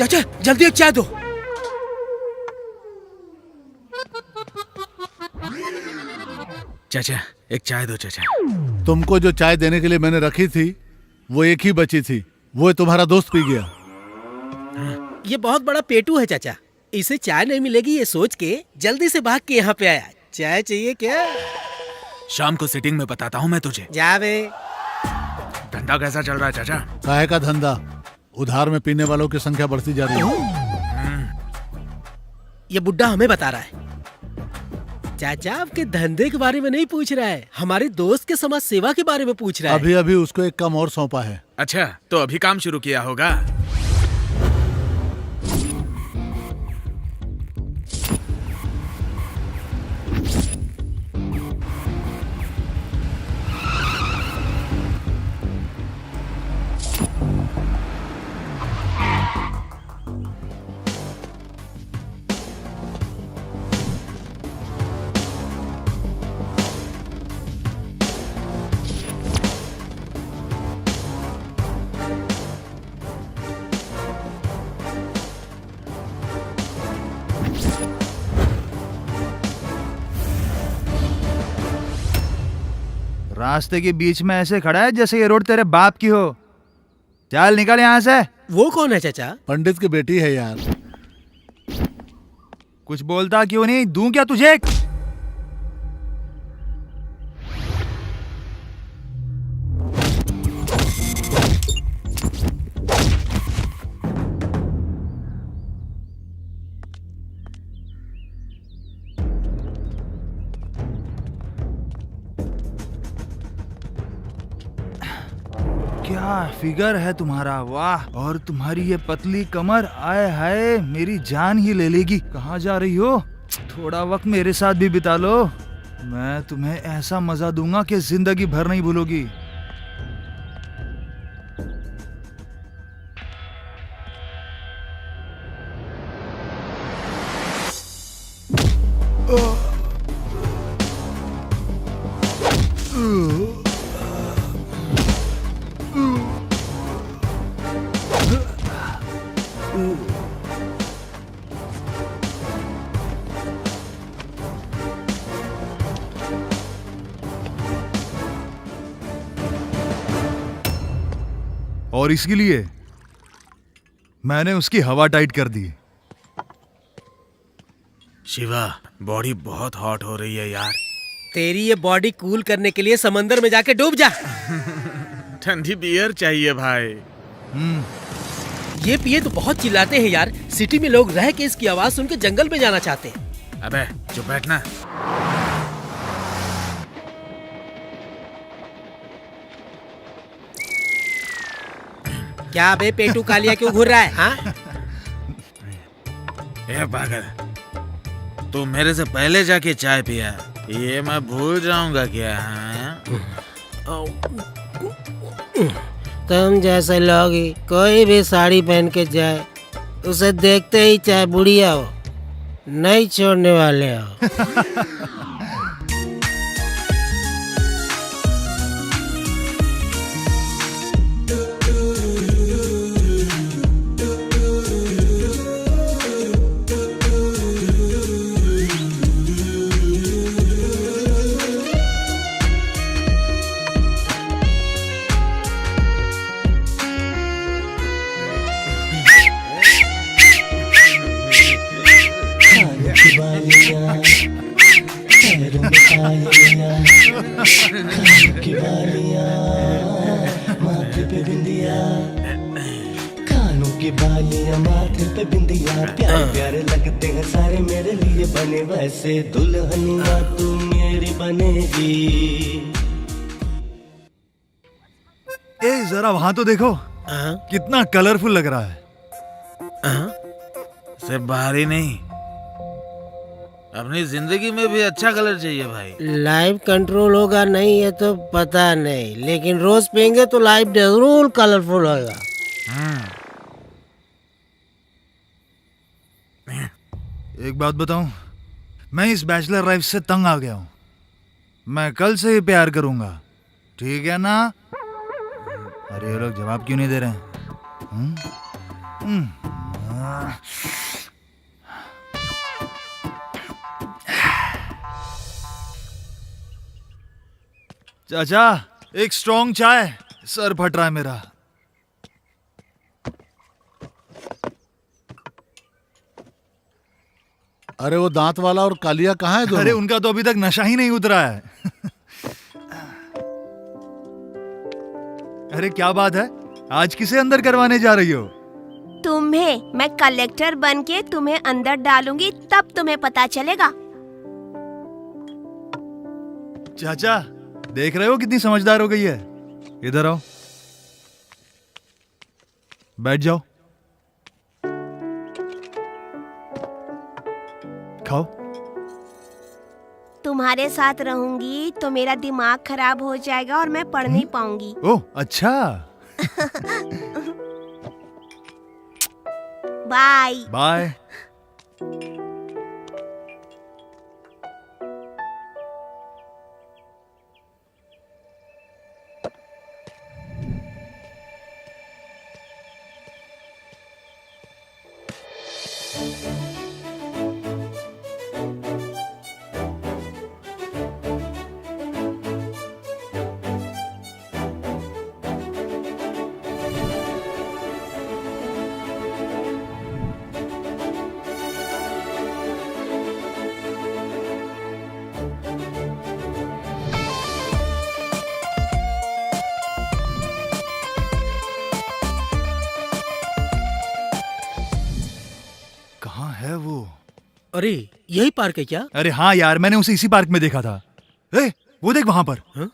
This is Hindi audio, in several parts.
चाचा जल्दी एक चाय दो। चाचा एक चाय दो चाचा। तुमको जो चाय देने के लिए मैंने रखी थी वो एक ही बची थी, वो तुम्हारा दोस्त पी गया। ये बहुत बड़ा पेटू है चाचा, इसे चाय नहीं मिलेगी ये सोच के जल्दी से भाग के यहाँ पे आया। चाय चाहिए क्या? शाम को सिटिंग में बताता हूँ मैं तुझे। जा बे। धंधा कैसा चल रहा है चाचा? काहे का धंधा, उधार में पीने वालों की संख्या बढ़ती जा रही है। ये बुड्ढा हमें बता रहा है। चाचा आपके धंधे के बारे में नहीं पूछ रहा है, हमारे दोस्त के समाज सेवा के बारे में पूछ रहा है। अभी अभी उसको एक काम और सौंपा है। अच्छा तो अभी काम शुरू किया होगा। रास्ते के बीच में ऐसे खड़ा है जैसे ये रोड तेरे बाप की हो। चल निकल यहाँ से। वो कौन है चाचा? पंडित की बेटी है यार। कुछ बोलता क्यों नहीं? दूं क्या तुझे? क्या फिगर है तुम्हारा, वाह। और तुम्हारी ये पतली कमर, आए हाय मेरी जान ही ले लेगी। कहाँ जा रही हो? थोड़ा वक्त मेरे साथ भी बिता लो, मैं तुम्हें ऐसा मजा दूंगा कि जिंदगी भर नहीं भूलोगी। और इसके लिए मैंने उसकी हवा टाइट कर दी। शिवा बॉडी बहुत हॉट हो रही है यार। तेरी ये बॉडी कूल करने के लिए समंदर में जाके डूब जा। ठंडी बियर चाहिए भाई। ये पिए तो बहुत चिल्लाते हैं यार, सिटी में लोग रह के इसकी आवाज सुन के जंगल में जाना चाहते हैं। अबे चुप बैठना। क्या बे पेटू कालिया क्यों घूर रहा है? हाँ? ए पागल, तू मेरे से पहले जाके चाय पिया, ये मैं भूल जाऊंगा क्या? हाँ? तुम जैसे लोग कोई भी साड़ी पहन के जाए उसे देखते ही चाहे बुढ़िया हो नहीं छोड़ने वाले हो। माथे पे बिंदिया, कानों की बालियां, माथे पे बिंदिया, प्यारे प्यारे लगते हैं सारे मेरे लिए बने, वैसे दुल्हनिया तू मेरी बनेगी। ए जरा वहां तो देखो, कितना कलरफुल लग रहा है। सिर्फ बाहर ही नहीं, अपनी जिंदगी में भी अच्छा कलर चाहिए भाई। लाइव कंट्रोल होगा नहीं ये तो पता नहीं, लेकिन रोज पियेंगे तो लाइव जरूर कलरफुल होगा। एक बात बताऊं, मैं इस बैचलर लाइफ से तंग आ गया हूं। मैं कल से ही प्यार करूंगा, ठीक है ना? अरे ये लोग जवाब क्यों नहीं दे रहे हैं? चाचा, एक स्ट्रॉन्ग चाय, सर फट रहा है मेरा। अरे वो दांत वाला और कालिया कहाँ है अरे दोनों? उनका तो अभी तक नशा ही नहीं उतरा है। अरे क्या बात है, आज किसे अंदर करवाने जा रही हो? तुम्हें मैं कलेक्टर बन के तुम्हें अंदर डालूंगी, तब तुम्हें पता चलेगा। चाचा, देख रहे हो कितनी समझदार हो गई है। इधर आओ, बैठ जाओ, खाओ। तुम्हारे साथ रहूंगी तो मेरा दिमाग खराब हो जाएगा और मैं पढ़ नहीं पाऊंगी। ओह अच्छा। बाय। बाय। कहाँ है वो? अरे यही पार्क है क्या? अरे हाँ यार, मैंने उसे इसी पार्क में देखा था। ए, वो देख वहां पर।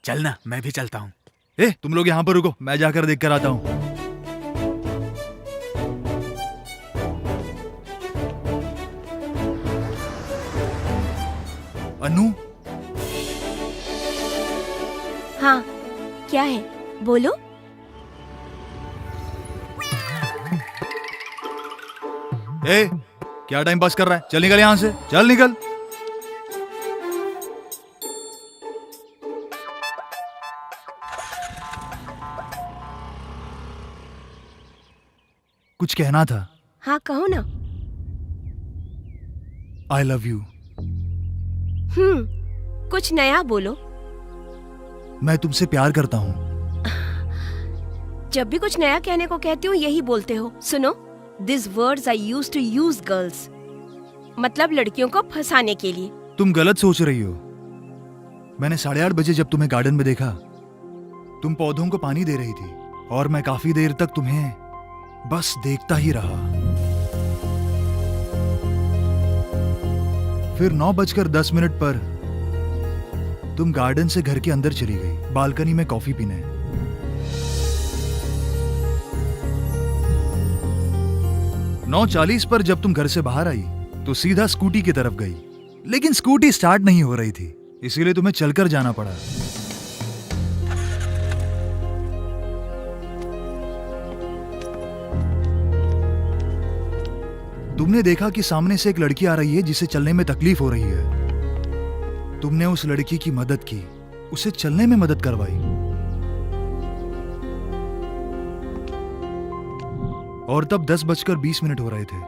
चलना, मैं भी चलता हूँ। ए, तुम लोग यहाँ पर रुको, मैं जाकर देख कर आता हूँ। अनु, हाँ, क्या है, बोलो। ए, क्या टाइम पास कर रहा है? चल निकल यहाँ से, चल निकल। कुछ कहना था। हाँ कहो ना। I love you. कुछ नया बोलो। मैं तुमसे प्यार करता हूँ। जब भी कुछ नया कहने को कहती हूँ यही बोलते हो। सुनो, this words I used to use girls, मतलब लड़कियों को फंसाने के लिए। तुम गलत सोच रही हो। मैंने 8:30 बजे जब तुम्हें गार्डन में देखा, तुम पौधों को पानी दे रही थी और मैं काफी देर तक तुम्हें बस देखता ही रहा। फिर 9:10 पर तुम गार्डन से घर के अंदर चली गई, बालकनी में कॉफी पीने। 9:40 पर जब तुम घर से बाहर आई तो सीधा स्कूटी की तरफ गई, लेकिन स्कूटी स्टार्ट नहीं हो रही थी, इसीलिए तुम्हें चलकर जाना पड़ा। तुमने देखा कि सामने से एक लड़की आ रही है जिसे चलने में तकलीफ हो रही है। तुमने उस लड़की की मदद की, उसे चलने में मदद करवाई। और तब 10:20 हो रहे थे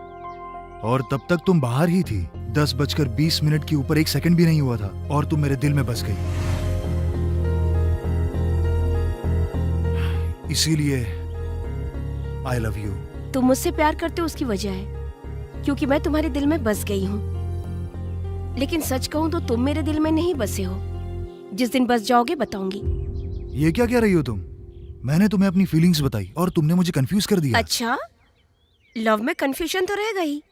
और तब तक तुम बाहर ही थी। 10:20 के ऊपर 1 सेकंड भी नहीं हुआ था और तुम मेरे दिल में बस गई। इसीलिए आई लव यू। तुम मुझसे प्यार करते हो उसकी वजह है क्योंकि मैं तुम्हारे दिल में बस गई हूँ। लेकिन सच कहूँ तो तुम मेरे दिल में नहीं बसे हो। जिस दिन बस जाओगे बताऊंगी। ये क्या कह रही हो तुम? मैंने तुम्हें अपनी फीलिंग्स बताई और तुमने मुझे कंफ्यूज कर दिया। अच्छा, लव में कंफ्यूजन तो रहेगा ही।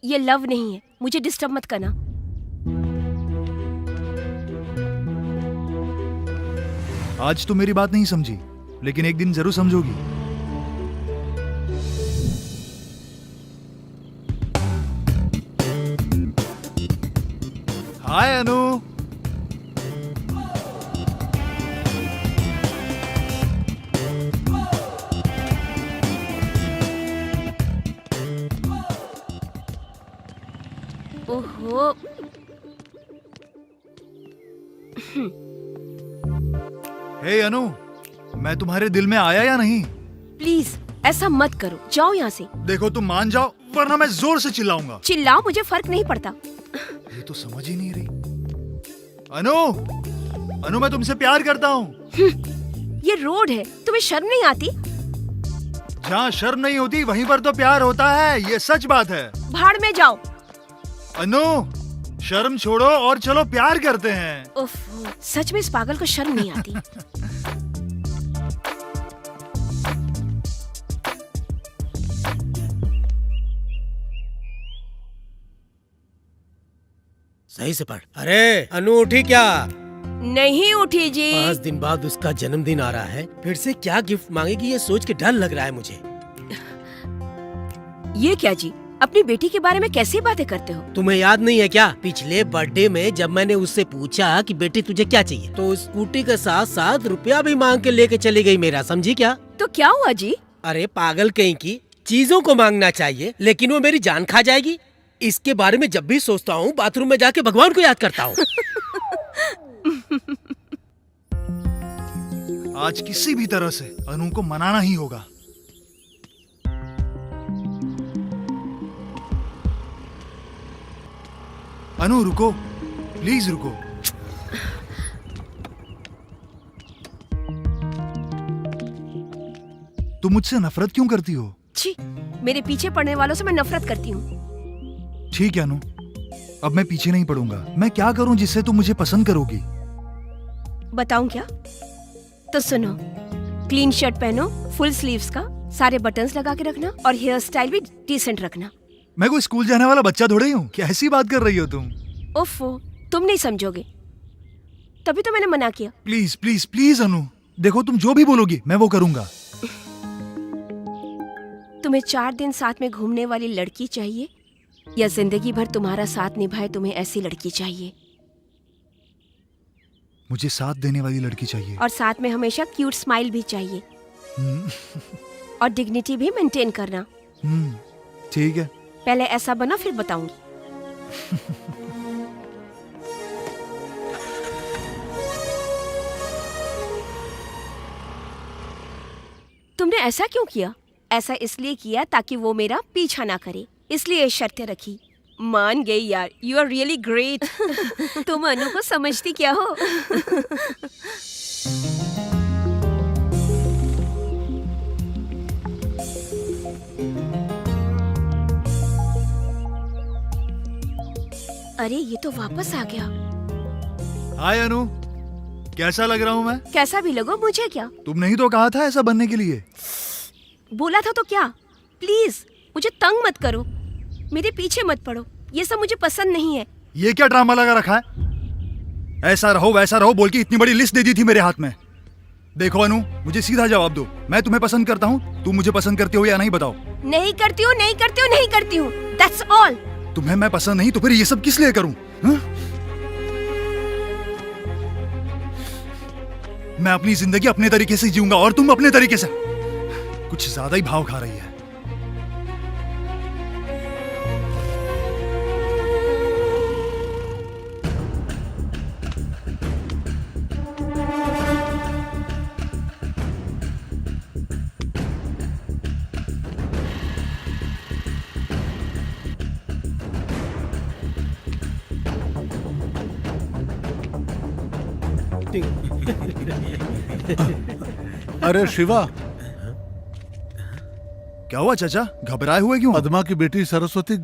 ये लव नहीं है, मुझे डिस्टर्ब मत करना। आज तो मेरी बात नहीं समझी, लेकिन एक दिन जरूर समझोगी। हाय अनु। ओहो, हे अनु, मैं तुम्हारे दिल में आया या नहीं? प्लीज ऐसा मत करो, जाओ यहाँ से। देखो तुम मान जाओ वरना मैं जोर से चिल्लाऊंगा। चिल्लाओ, मुझे फर्क नहीं पड़ता। ये तो समझ ही नहीं रही। अनु मैं तुमसे प्यार करता हूँ। ये रोड है, तुम्हें शर्म नहीं आती? जहाँ शर्म नहीं होती वहीं पर तो प्यार होता है, ये सच बात है। भाड़ में जाओ। अनु शर्म छोड़ो और चलो प्यार करते हैं। उफ, सच में इस पागल को शर्म नहीं आती। सही से पढ़। अरे अनु उठी क्या? नहीं उठी जी। 5 दिन बाद उसका जन्मदिन आ रहा है, फिर से क्या गिफ्ट मांगेगी ये सोच के डर लग रहा है मुझे। ये क्या जी, अपनी बेटी के बारे में कैसी बातें करते हो? तुम्हें याद नहीं है क्या, पिछले बर्थडे में जब मैंने उससे पूछा कि बेटी तुझे क्या चाहिए, तो स्कूटी के साथ साथ रुपया भी मांग के लेके चली गई मेरा, समझी क्या? तो क्या हुआ जी? अरे पागल कहीं की, चीजों को मांगना चाहिए लेकिन वो मेरी जान खा जाएगी। इसके बारे में जब भी सोचता हूँ बाथरूम में जाके भगवान को याद करता हूँ। आज किसी भी तरह से अनु को मनाना ही होगा। अनु रुको, प्लीज रुको। तुम मुझसे नफरत क्यों करती हो? छी, मेरे पीछे पड़ने वालों से मैं नफरत करती हूँ। ठीक है अनु, अब मैं पीछे नहीं पड़ूंगा। मैं क्या करूं जिससे तुम मुझे पसंद करोगी? बताऊं क्या? तो सुनो, क्लीन शर्ट पहनो, फुल स्लीव्स का, सारे बटन्स लगा के रखना और हेयर स्टाइल भी डिसेंट रखना। मैं कोई स्कूल जाने वाला बच्चा थोड़ी हूँ, कैसी बात कर रही हो तुम? ओफो, तुम नहीं समझोगे, तभी तो मैंने मना किया। प्लीज प्लीज प्लीज अनु, देखो तुम जो भी बोलोगी मैं वो करूंगा। तुम्हें 4 दिन साथ में घूमने वाली लड़की चाहिए या जिंदगी भर तुम्हारा साथ निभाए तुम्हें ऐसी लड़की चाहिए? मुझे साथ देने वाली लड़की चाहिए। और साथ में हमेशा क्यूट स्माइल भी चाहिए। और डिग्निटी भी मेंटेन करना। ठीक है। पहले ऐसा बना फिर बताऊंगी। तुमने ऐसा क्यों किया? ऐसा इसलिए किया ताकि वो मेरा पीछा ना करे, इसलिए शर्तें रखी। मान गई यार, यू आर रियली ग्रेट। तुम अनु को समझती क्या हो? अरे ये तो वापस आ गया। हाय अनु, कैसा लग रहा हूँ मैं? कैसा भी लगो, मुझे क्या? तुमने ही तो कहा था ऐसा बनने के लिए। बोला था तो क्या? प्लीज मुझे तंग मत करो, मेरे पीछे मत पड़ो, ये सब मुझे पसंद नहीं है। ये क्या ड्रामा लगा रखा है? ऐसा रहो वैसा रहो बोल के इतनी बड़ी लिस्ट दे दी थी मेरे हाथ में। देखो अनु, मुझे सीधा जवाब दो, मैं तुम्हें पसंद करता हूँ, तुम मुझे पसंद करते हो या नहीं बताओ? नहीं करती हूँ, नहीं करती हूँ, नहीं करती हूँ, दैट्स ऑल। तुम्हें मैं पसंद नहीं तो फिर ये सब किस लिए करूँ? मैं अपनी जिंदगी अपने तरीके से जीऊंगा और तुम अपने तरीके से। कुछ ज्यादा ही भाव खा रही है। अरे शिवा, क्या हुआ चाचा, घबराए हुए क्यों? पद्मा की बेटी सरस्वती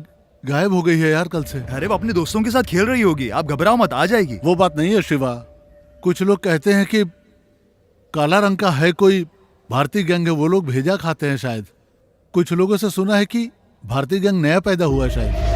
गायब हो गई है यार कल से। अरे वो अपने दोस्तों के साथ खेल रही होगी, आप घबराओ मत, आ जाएगी। वो बात नहीं है शिवा, कुछ लोग कहते हैं कि काला रंग का है कोई भारतीय गैंग है, वो लोग भेजा खाते हैं शायद। कुछ लोगों से सुना है कि भारतीय गैंग नया पैदा हुआ है शायद।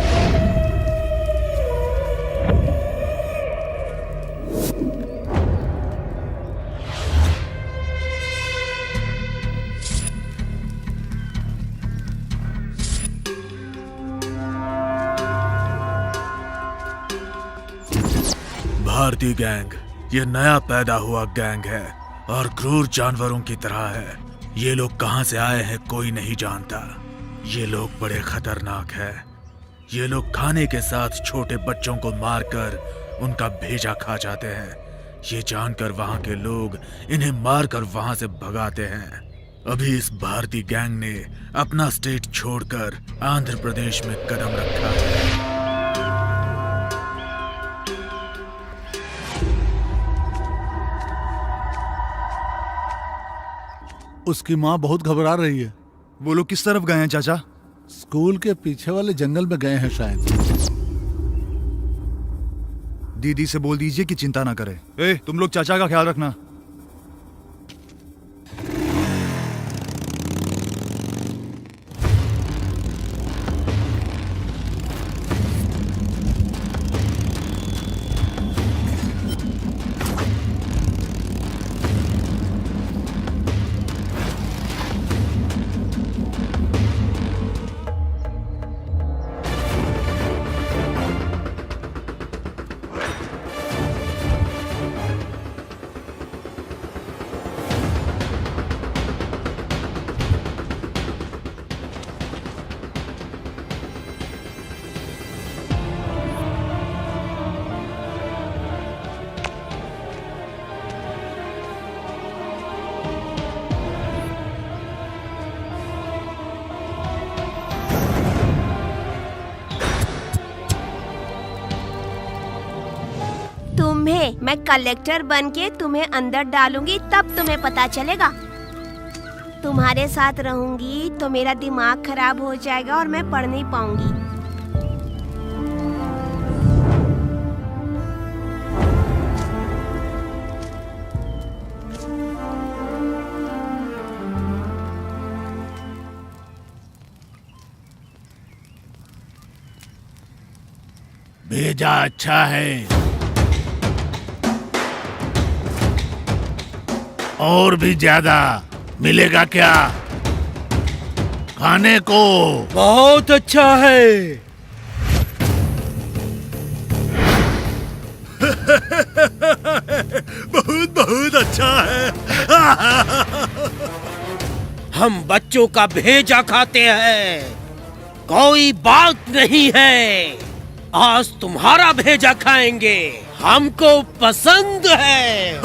भारतीय गैंग ये नया पैदा हुआ गैंग है और क्रूर जानवरों की तरह है। ये लोग कहां से आए हैं कोई नहीं जानता। ये लोग बड़े खतरनाक हैं। ये लोग खाने के साथ छोटे बच्चों को मारकर उनका भेजा खा जाते हैं। ये जानकर वहां के लोग इन्हें मारकर वहां से भगाते हैं अभी इस भारतीय गैंग ने अपना स्टेट छोड़कर आंध्र प्रदेश में कदम रखा है। उसकी माँ बहुत घबरा रही है। वो लोग किस तरफ गए हैं चाचा? स्कूल के पीछे वाले जंगल में गए हैं शायद। दीदी से बोल दीजिए कि चिंता ना करे। तुम लोग चाचा का ख्याल रखना। मैं कलेक्टर बन के तुम्हें अंदर डालूंगी, तब तुम्हें पता चलेगा। तुम्हारे साथ रहूंगी तो मेरा दिमाग खराब हो जाएगा और मैं पढ़ नहीं पाऊंगी। भेजा अच्छा है, और भी ज्यादा मिलेगा क्या खाने को? बहुत अच्छा है। बहुत बहुत अच्छा है। हम बच्चों का भेजा खाते हैं, कोई बात नहीं है। आज तुम्हारा भेजा खाएंगे, हमको पसंद है।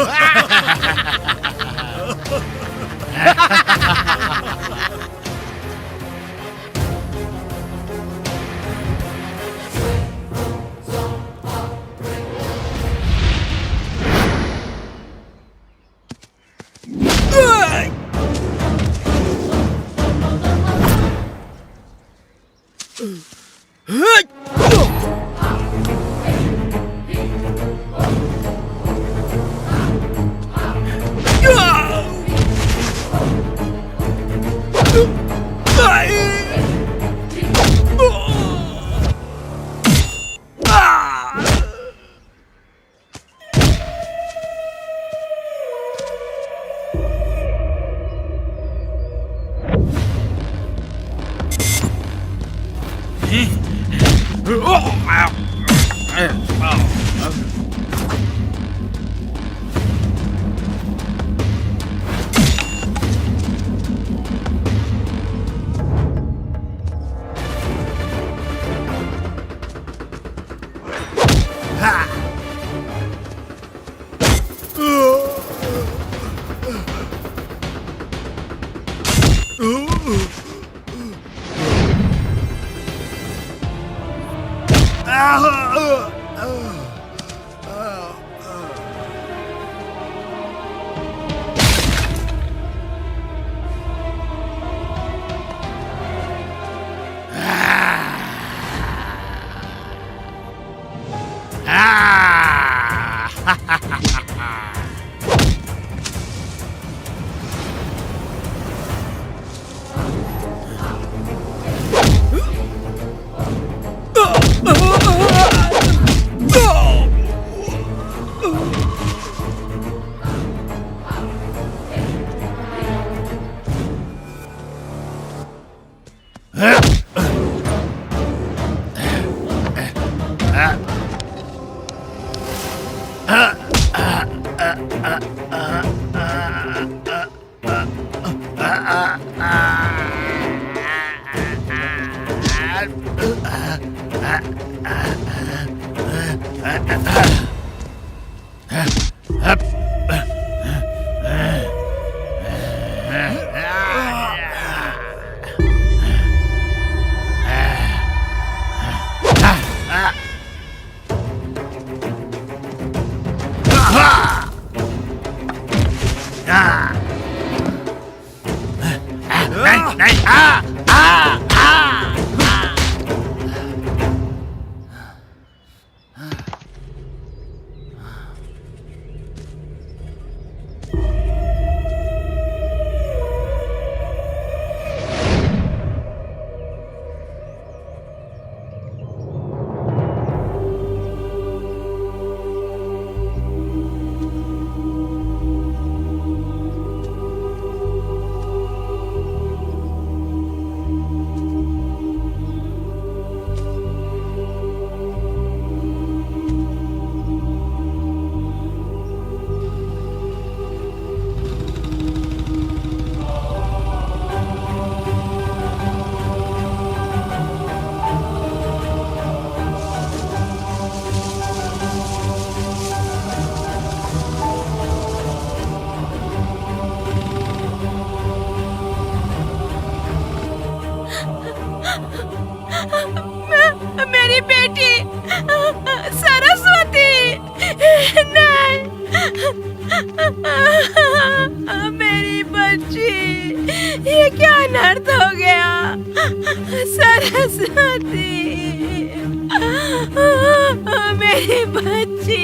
मेरी बच्ची।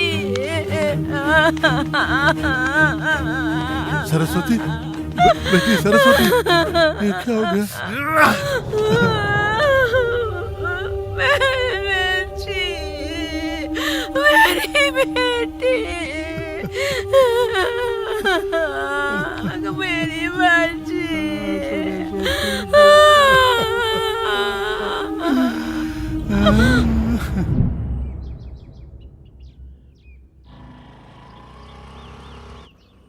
सरस्वती, बेटी सरस्वती, ये क्या हो गया? मेरी बेटी, मेरी बच्ची।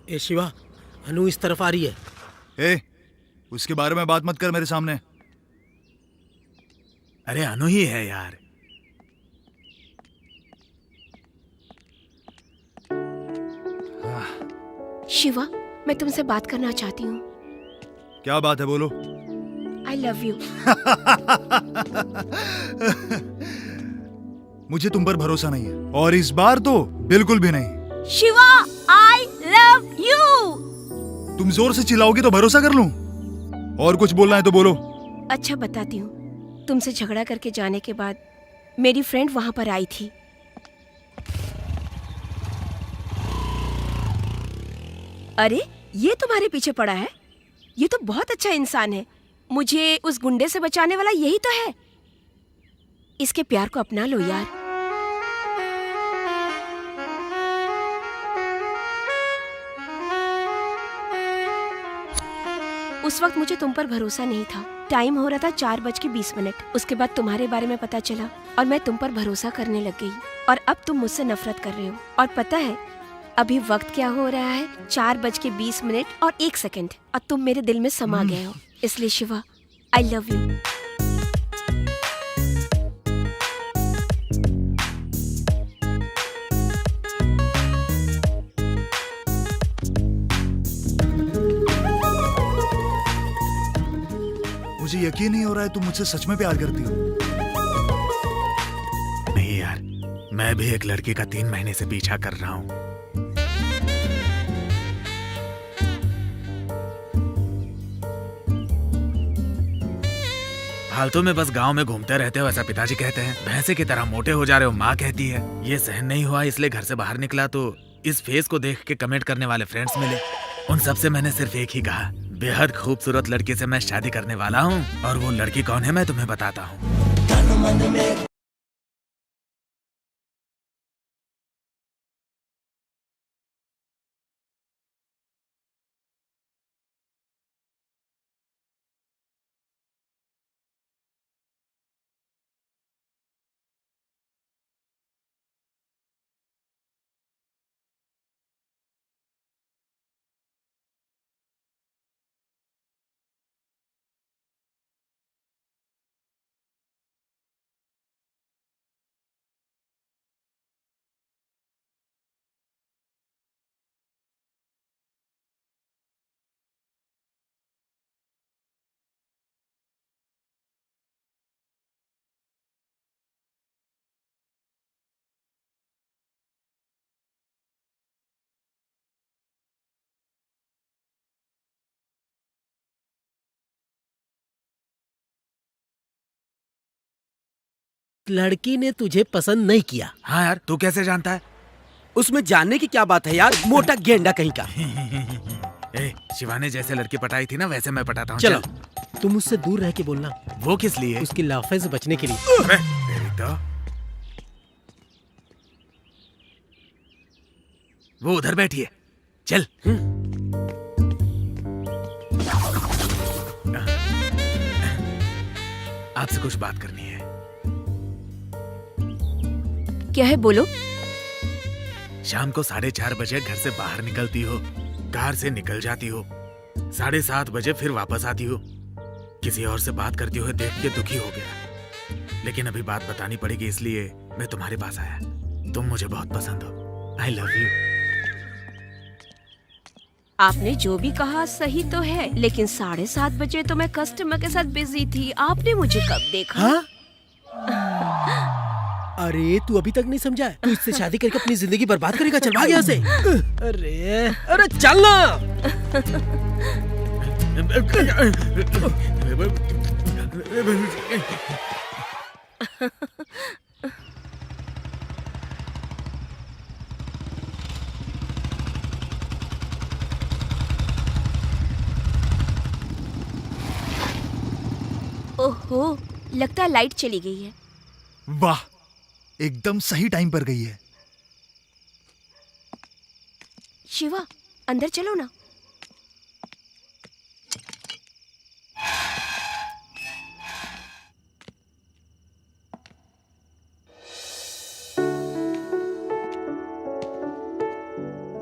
ए शिवा, अनु इस तरफ आ रही है। ए, उसके बारे में बात मत कर मेरे सामने। अरे अनु ही है यार। शिवा, मैं तुमसे बात करना चाहती हूँ। क्या बात है, बोलो। I love you. मुझे तुम पर भरोसा नहीं है, और इस बार तो बिल्कुल भी नहीं। Shiva, I love you. तुम जोर से चिल्लाओगी तो भरोसा कर लूं? और कुछ बोलना है तो बोलो। अच्छा, बताती हूँ। तुमसे झगड़ा करके जाने के बाद मेरी फ्रेंड वहां पर आई थी। अरे, ये तुम्हारे पीछे पड़ा है? ये तो बहुत अच्छा इंसान है। मुझे उस गुंडे से बचाने वाला यही तो है। इसके प्यार को अपना लो यार। उस वक्त मुझे तुम पर भरोसा नहीं था। टाइम हो रहा था 4:20। उसके बाद तुम्हारे बारे में पता चला और मैं तुम पर भरोसा करने लग गई। और अब तुम मुझसे नफरत कर रहे हो। और पता है अभी वक्त क्या हो रहा है? 4:20 और 1 सेकंड। और तुम मेरे दिल में समा गए हो। इसलिए शिवा, आई लव यू। मुझे यकीन नहीं हो रहा है तुम मुझसे सच में प्यार करती हो। नहीं यार, मैं भी एक लड़की का 3 महीने से पीछा कर रहा हूँ। फालतू में बस गांव में घूमते रहते हो, ऐसा पिताजी कहते हैं। भैंसे की तरह मोटे हो जा रहे हो, माँ कहती है। ये सहन नहीं हुआ, इसलिए घर से बाहर निकला तो इस फेस को देख के कमेंट करने वाले फ्रेंड्स मिले। उन सब से मैंने सिर्फ एक ही कहा, बेहद खूबसूरत लड़की से मैं शादी करने वाला हूँ। और वो लड़की कौन है मैं तुम्हें बताता हूँ। लड़की ने तुझे पसंद नहीं किया? हाँ यार, तू कैसे जानता है? उसमें जानने की क्या बात है यार, मोटा गेंडा कहीं का। ए, शिवा ने जैसे लड़की पटाई थी ना, वैसे मैं पटाता हूँ। चलो, तुम उससे दूर रह के बोलना। वो किस लिए? उसकी लाफे से बचने के लिए। मेरी तो वो उधर बैठी है, चल। आपसे कुछ बात करनी है। क्या है, बोलो। शाम को 4:30 बजे घर से बाहर निकलती हो, कार से निकल जाती हो, 7:30 बजे फिर वापस आती हो। किसी और से बात करती हुए देख के दुखी हो गया, लेकिन अभी बात बतानी पड़ेगी, इसलिए मैं तुम्हारे पास आया। तुम मुझे बहुत पसंद हो। I love you. आपने जो भी कहा सही तो है, लेकिन 7:30 बजे तो मैं कस्टमर के साथ बिजी थी। आपने मुझे कब देखा? हाँ? अरे तू अभी तक नहीं समझा? तू इससे शादी करके अपनी जिंदगी बर्बाद करेगा। चल भाग यहाँ से। अरे चल ना। ओहो, लगता है लाइट चली गई है। वाह, एकदम सही टाइम पर गई है। शिवा, अंदर चलो ना।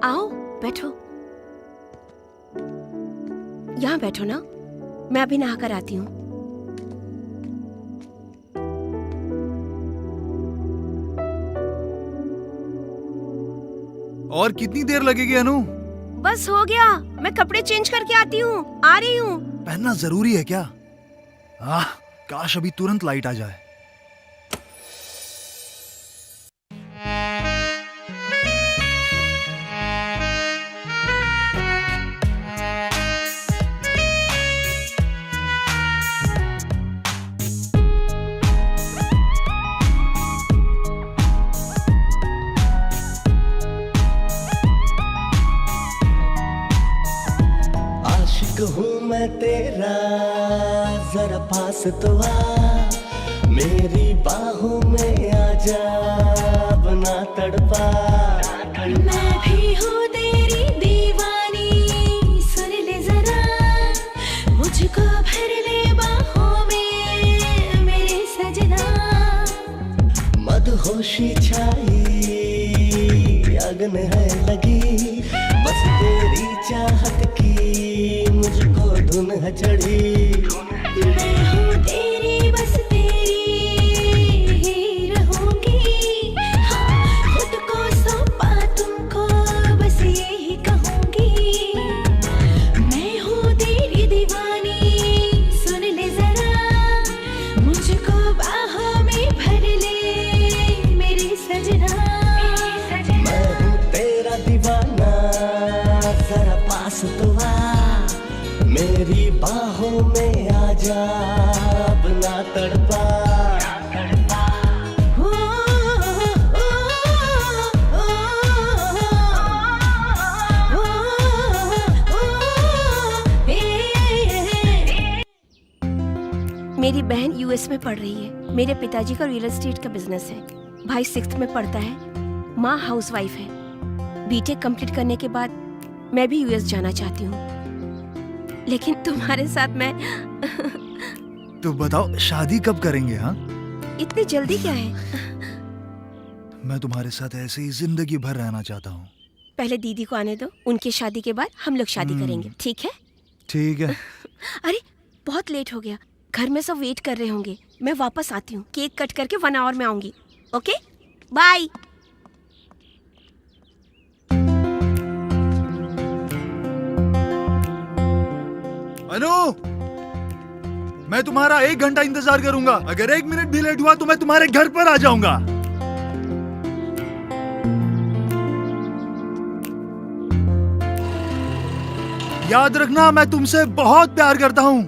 आओ, बैठो। यहाँ बैठो ना, मैं अभी नहा कर आती हूँ। और कितनी देर लगेगी अनु? बस हो गया, मैं कपड़े चेंज करके आती हूँ, आ रही हूँ। पहनना जरूरी है क्या? काश अभी तुरंत लाइट आ जाए। आशिक हूँ मैं तेरा, जरा पास तो आ, मेरी बाहों में आ जा, बना तड़पा। मैं भी हूँ तेरी दीवानी, सुन ले जरा, मुझको भर ले बाहों में मेरे सजना। मदहोशी छाई, अगन है लगी, बस तेरी चाहत की मुझको धुन है चढ़ी। मैं हूँ तेरी, बस तेरी ही रहूंगी, हाँ, खुद को सौंपा तुमको, बस यही कहूंगी। मैं हूँ तेरी दीवानी, सुन ले जरा, मुझको बाहों में भर ले मेरे सजना। मैं हूँ तेरा दीवाना, जरा पास तो आ, मेरी बाहों में आ जा, अपना तड़पा। ओ, ओ, मेरी बहन यूएस में पढ़ रही है। मेरे पिताजी का रियल एस्टेट का बिजनेस है। भाई 6th में पढ़ता है। माँ हाउसवाइफ है। बीटेक कंप्लीट करने के बाद मैं भी यूएस जाना चाहती हूँ, लेकिन तुम्हारे साथ मैं तो बताओ, शादी कब करेंगे? हाँ, इतनी जल्दी क्या है? मैं तुम्हारे साथ ऐसे ही जिंदगी भर रहना चाहता हूँ। पहले दीदी को आने दो, उनकी शादी के बाद हम लोग शादी करेंगे, ठीक है? ठीक है। अरे बहुत लेट हो गया, घर में सब वेट कर रहे होंगे। मैं वापस आती हूँ, केक कट करके 1 आवर में आऊंगी। Okay, bye. अनु, मैं तुम्हारा 1 घंटा इंतजार करूंगा। अगर 1 मिनट भी लेट हुआ तो मैं तुम्हारे घर पर आ जाऊंगा। याद रखना, मैं तुमसे बहुत प्यार करता हूं।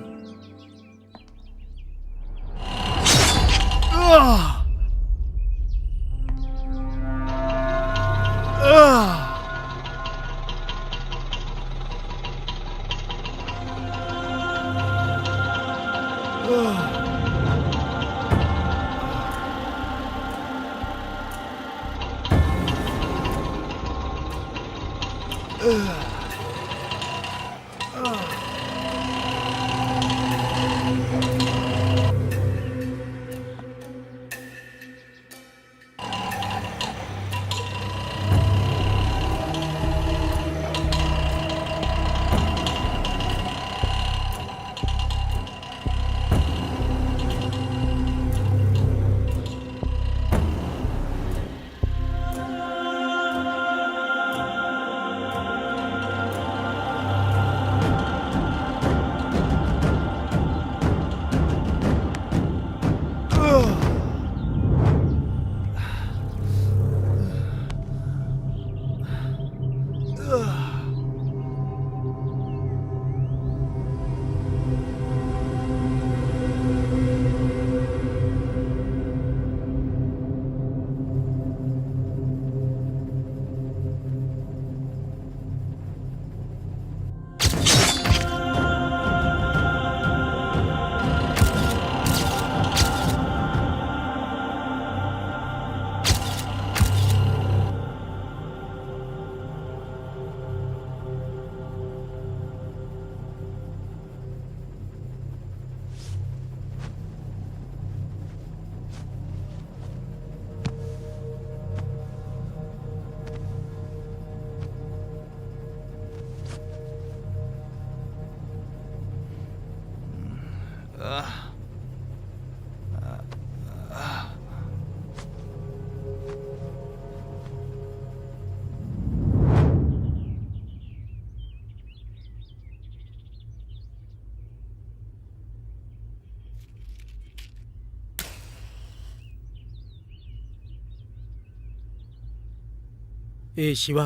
ए शिवा,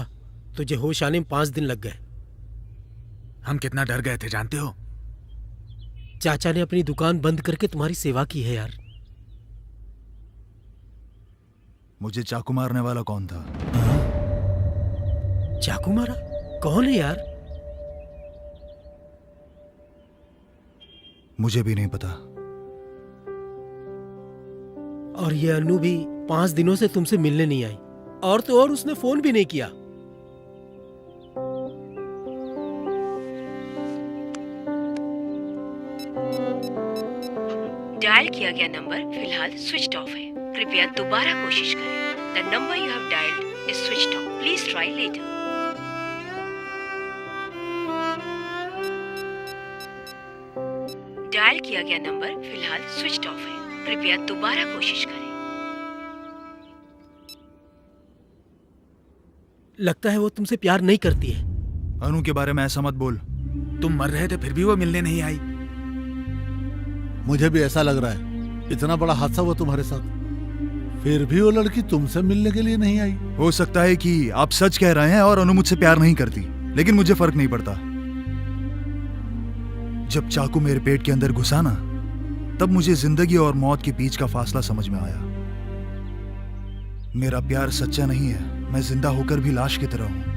तुझे होश आने में 5 दिन लग गए। हम कितना डर गए थे जानते हो? चाचा ने अपनी दुकान बंद करके तुम्हारी सेवा की है यार। मुझे चाकू मारने वाला कौन था? चाकू मारा? कौन है यार? मुझे भी नहीं पता। और ये अनु भी 5 दिनों से तुमसे मिलने नहीं आई, और तो और उसने फोन भी नहीं किया। डायल किया गया नंबर फिलहाल स्विच ऑफ है, कृपया दोबारा कोशिश करें। The number you have dialled is switch off, please try later. Dial किया गया नंबर फिलहाल स्विच ऑफ है, कृपया दोबारा कोशिश करें। लगता है वो तुमसे प्यार नहीं करती है। अनु के बारे में ऐसा मत बोल। तुम मर रहे थे फिर भी वो मिलने नहीं आई। मुझे भी ऐसा लग रहा है, इतना बड़ा हादसा हुआ तुम्हारे साथ, फिर भी वो लड़की तुमसे मिलने के लिए नहीं आई। हो सकता है कि आप सच कह रहे हैं और अनु मुझसे प्यार नहीं करती, लेकिन मुझे फर्क नहीं पड़ता। जब चाकू मेरे पेट के अंदर घुसा ना, तब मुझे जिंदगी और मौत के बीच का फासला समझ में आया। मेरा प्यार सच्चा नहीं है, मैं जिंदा होकर भी लाश की तरह हूं।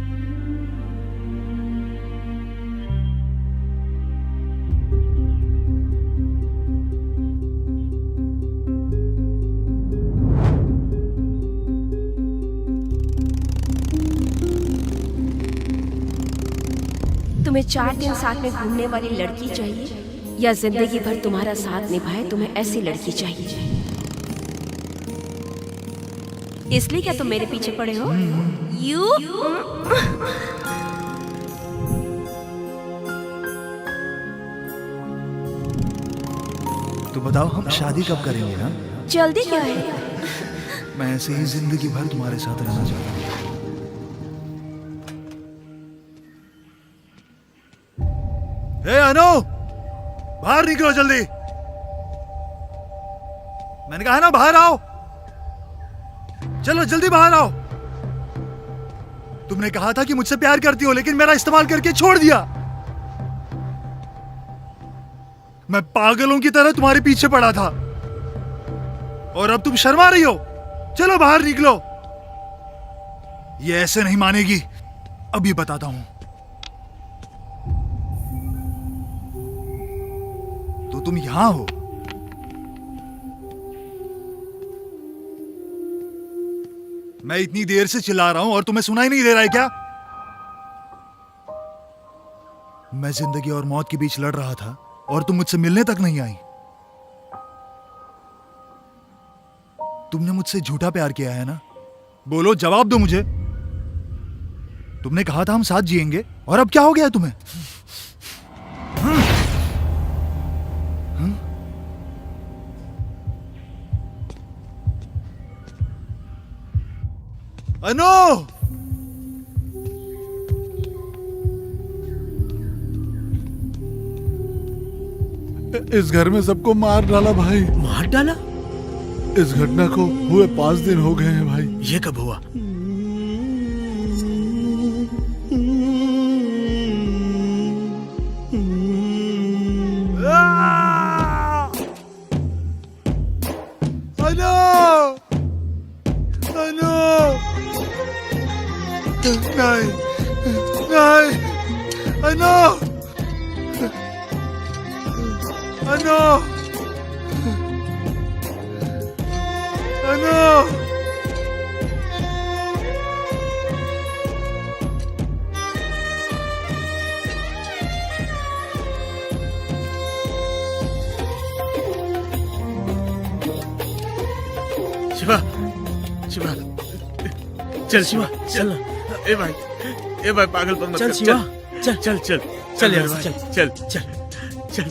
तुम्हें 4 दिन साथ में घूमने वाली लड़की चाहिए या जिंदगी भर तुम्हारा साथ निभाए तुम्हें ऐसी लड़की चाहिए? इसलिए क्या तुम मेरे पीछे पड़े हो? यू तो बताओ, हम शादी कब करेंगे? हाँ, जल्दी क्या है? मैं ऐसे ही जिंदगी भर तुम्हारे साथ रहना चाहता हूँ। हे अनु, बाहर निकलो जल्दी। मैंने कहा ना बाहर आओ, चलो जल्दी बाहर आओ। तुमने कहा था कि मुझसे प्यार करती हो, लेकिन मेरा इस्तेमाल करके छोड़ दिया। मैं पागलों की तरह तुम्हारे पीछे पड़ा था और अब तुम शर्मा रही हो। चलो बाहर निकलो। ये ऐसे नहीं मानेगी, अभी बताता हूं। तो तुम यहां हो? मैं इतनी देर से चिल्ला रहा हूं और तुम्हें सुनाई नहीं दे रहा है क्या? मैं जिंदगी और मौत के बीच लड़ रहा था और तुम मुझसे मिलने तक नहीं आई। तुमने मुझसे झूठा प्यार किया है ना? बोलो, जवाब दो मुझे। तुमने कहा था हम साथ जिएंगे, और अब क्या हो गया तुम्हें? अनु! इस घर में सबको मार डाला भाई। मार डाला? इस घटना को हुए 5 दिन हो गए हैं भाई। ये कब हुआ? अनु! अनु! नहीं, नहीं, अनु! अनु! अनु! शिवा, शिवा, चल शिवा, चल ना। ए भाई पागलपन मत चल कर। शिवा, चल चल चल चल मेरे यहाँ से, भाई, चल चल चल। चल।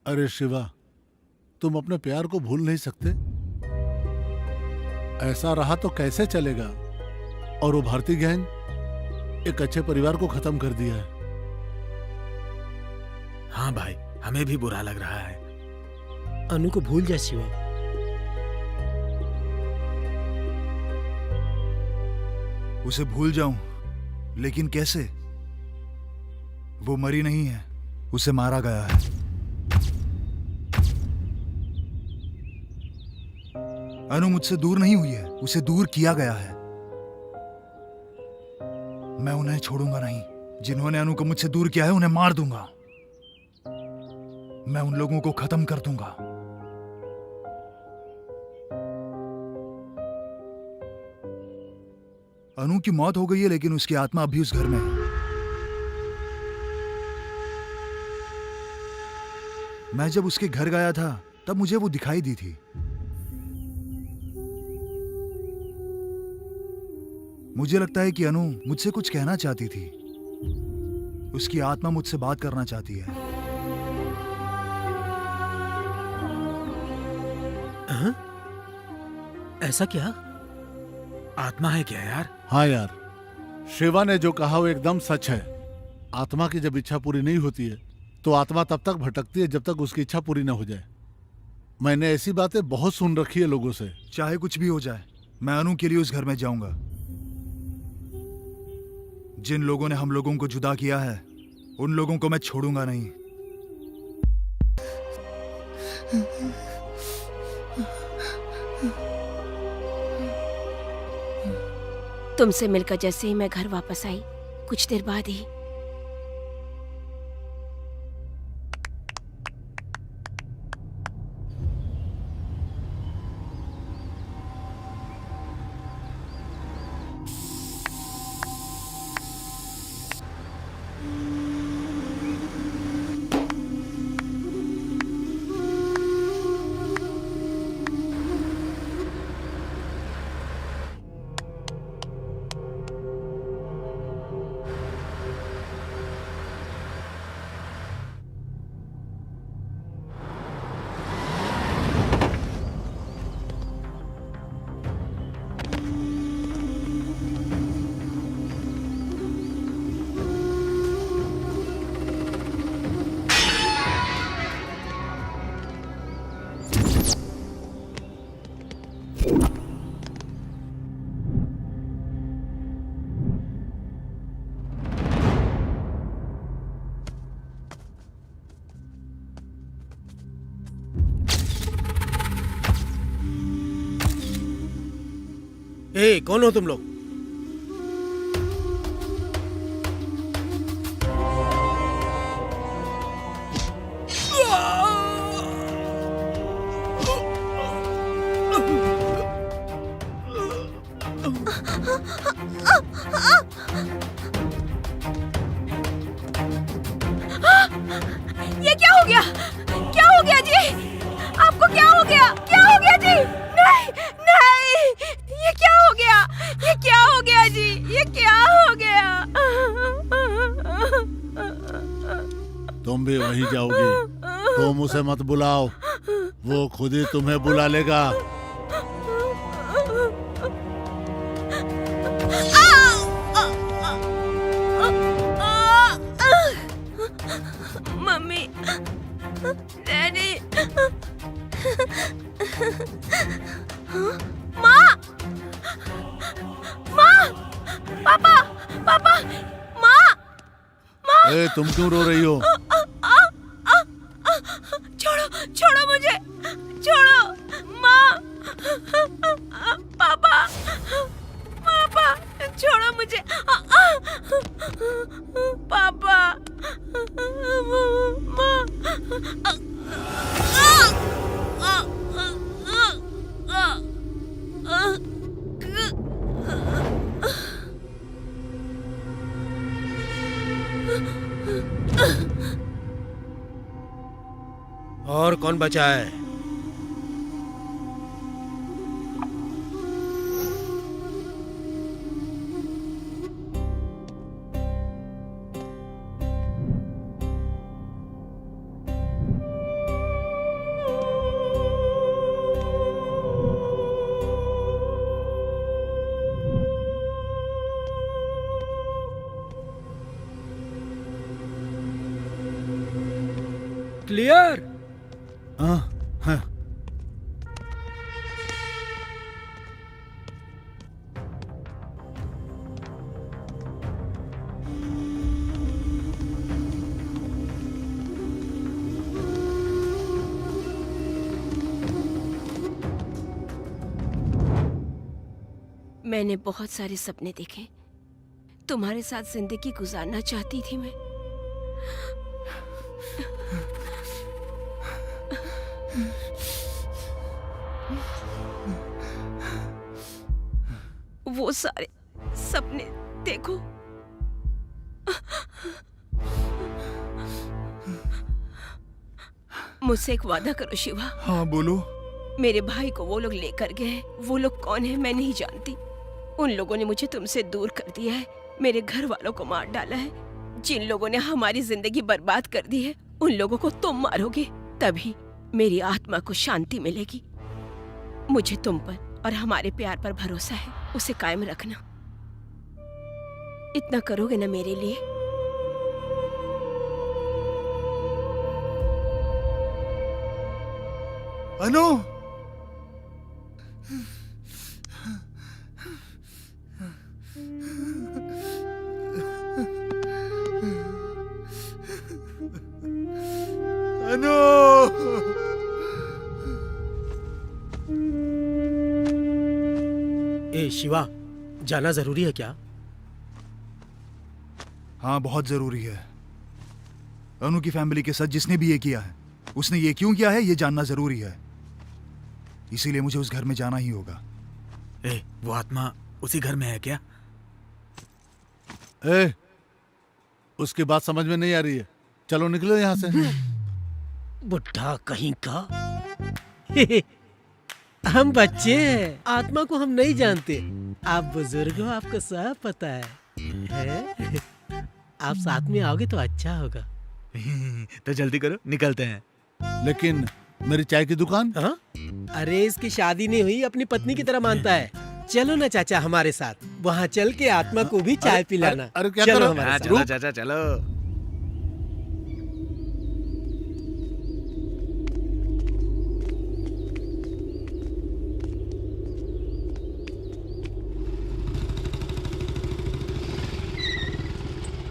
अरे शिवा, तुम अपने प्यार को भूल नहीं सकते? ऐसा रहा तो कैसे चलेगा? और वो भारतीय गैंग एक अच्छे परिवार को खत्म कर दिया है। हाँ भाई, हमें भी बुरा लग रहा है। अनु को भूल जा शिवा। उसे भूल जाऊं, लेकिन कैसे? वो मरी नहीं है, उसे मारा गया है। अनु मुझसे दूर नहीं हुई है, उसे दूर किया गया है। मैं उन्हें छोड़ूंगा नहीं। जिन्होंने अनु को मुझसे दूर किया है उन्हें मार दूंगा। मैं उन लोगों को खत्म कर दूंगा। अनु की मौत हो गई है, लेकिन उसकी आत्मा अभी उस घर में है। मैं जब उसके घर गया था तब मुझे वो दिखाई दी थी। मुझे लगता है कि अनु मुझसे कुछ कहना चाहती थी। उसकी आत्मा मुझसे बात करना चाहती है। ऐसा क्या? आत्मा है क्या यार? हाँ यार, शिवा ने जो कहा वो एकदम सच है। आत्मा की जब इच्छा पूरी नहीं होती है तो आत्मा तब तक भटकती है जब तक उसकी इच्छा पूरी न हो जाए। मैंने ऐसी बातें बहुत सुन रखी है लोगों से। चाहे कुछ भी हो जाए, मैं अनु के लिए उस घर में जाऊंगा। जिन लोगों ने हम लोगों को जुदा किया है, उन लोगों को मैं छोड़ूंगा नहीं। तुमसे मिलकर जैसे ही मैं घर वापस आई, कुछ देर बाद ही ए, कौन हो तुम लोग? ये क्या हो गया? क्या हो गया जी? आपको क्या हो गया? क्या हो गया जी? नहीं नहीं, ये क्या हो गया? ये क्या हो गया जी? ये क्या हो गया? तुम भी वहीं जाओगी। तुम उसे मत बुलाओ, वो खुद ही तुम्हें बुला लेगा। मम्मी, डैडी, माँ, माँ, पापा, पापा, माँ, माँ, ए, तुम क्यों रो रही हो? छोड़ो, छोड़ो मुझे, छोड़ो, माँ, पापा, पापा, छोड़ो मुझे, पापा, माँ, और कौन बचा है? क्लियर। हाँ हाँ मैंने बहुत सारे सपने देखे, तुम्हारे साथ जिंदगी गुजारना चाहती थी मैं। वो सारे सपने देखो। मुझसे एक वादा करो शिवा। हाँ बोलो। मेरे भाई को वो लोग लेकर गए। वो लोग कौन है मैं नहीं जानती। उन लोगों ने मुझे तुमसे दूर कर दिया है, मेरे घर वालों को मार डाला है। जिन लोगों ने हमारी जिंदगी बर्बाद कर दी है, उन लोगों को तुम मारोगे, तभी मेरी आत्मा को शांति मिलेगी। मुझे तुम पर और हमारे प्यार पर भरोसा है, उसे कायम रखना। इतना करोगे ना मेरे लिए? अनु, अनु, ए शिवा, जाना जरूरी है क्या? हाँ बहुत जरूरी है। अनु की फैमिली के साथ जिसने भी ये किया है, उसने ये क्यों किया है ये जानना जरूरी है। इसीलिए मुझे उस घर में जाना ही होगा। वो आत्मा उसी घर में है क्या? ए, उसकी बात समझ में नहीं आ रही है। चलो निकलो यहाँ से। बुढ़ा कहीं का। हम बच्चे हैं, आत्मा को हम नहीं जानते। आप बुजुर्ग हो, आपको सब पता है? आप साथ में आओगे तो अच्छा होगा। तो जल्दी करो, निकलते हैं। लेकिन मेरी चाय की दुकान? हाँ? अरे इसकी शादी नहीं हुई, अपनी पत्नी की तरह मानता है। चलो ना चाचा हमारे साथ, वहाँ चल के आत्मा को भी चाय पिलाना। अरे क्या चलो करो? हमारे साथ। चलो चाचा चलो।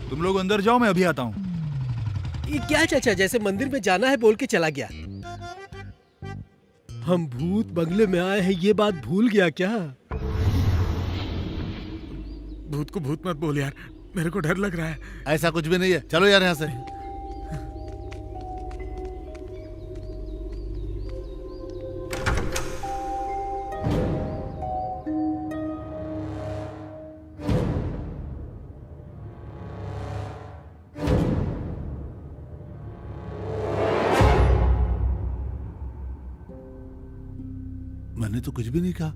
तुम लोग अंदर जाओ, मैं अभी आता हूँ। ये क्या चाचा, जैसे मंदिर में जाना है बोल के चला गया। हम भूत बंगले में आए हैं ये बात भूल गया क्या? भूत को भूत मत बोल यार, मेरे को डर लग रहा है। ऐसा कुछ भी नहीं है। चलो यार यहाँ से। मैंने तो कुछ भी नहीं कहा,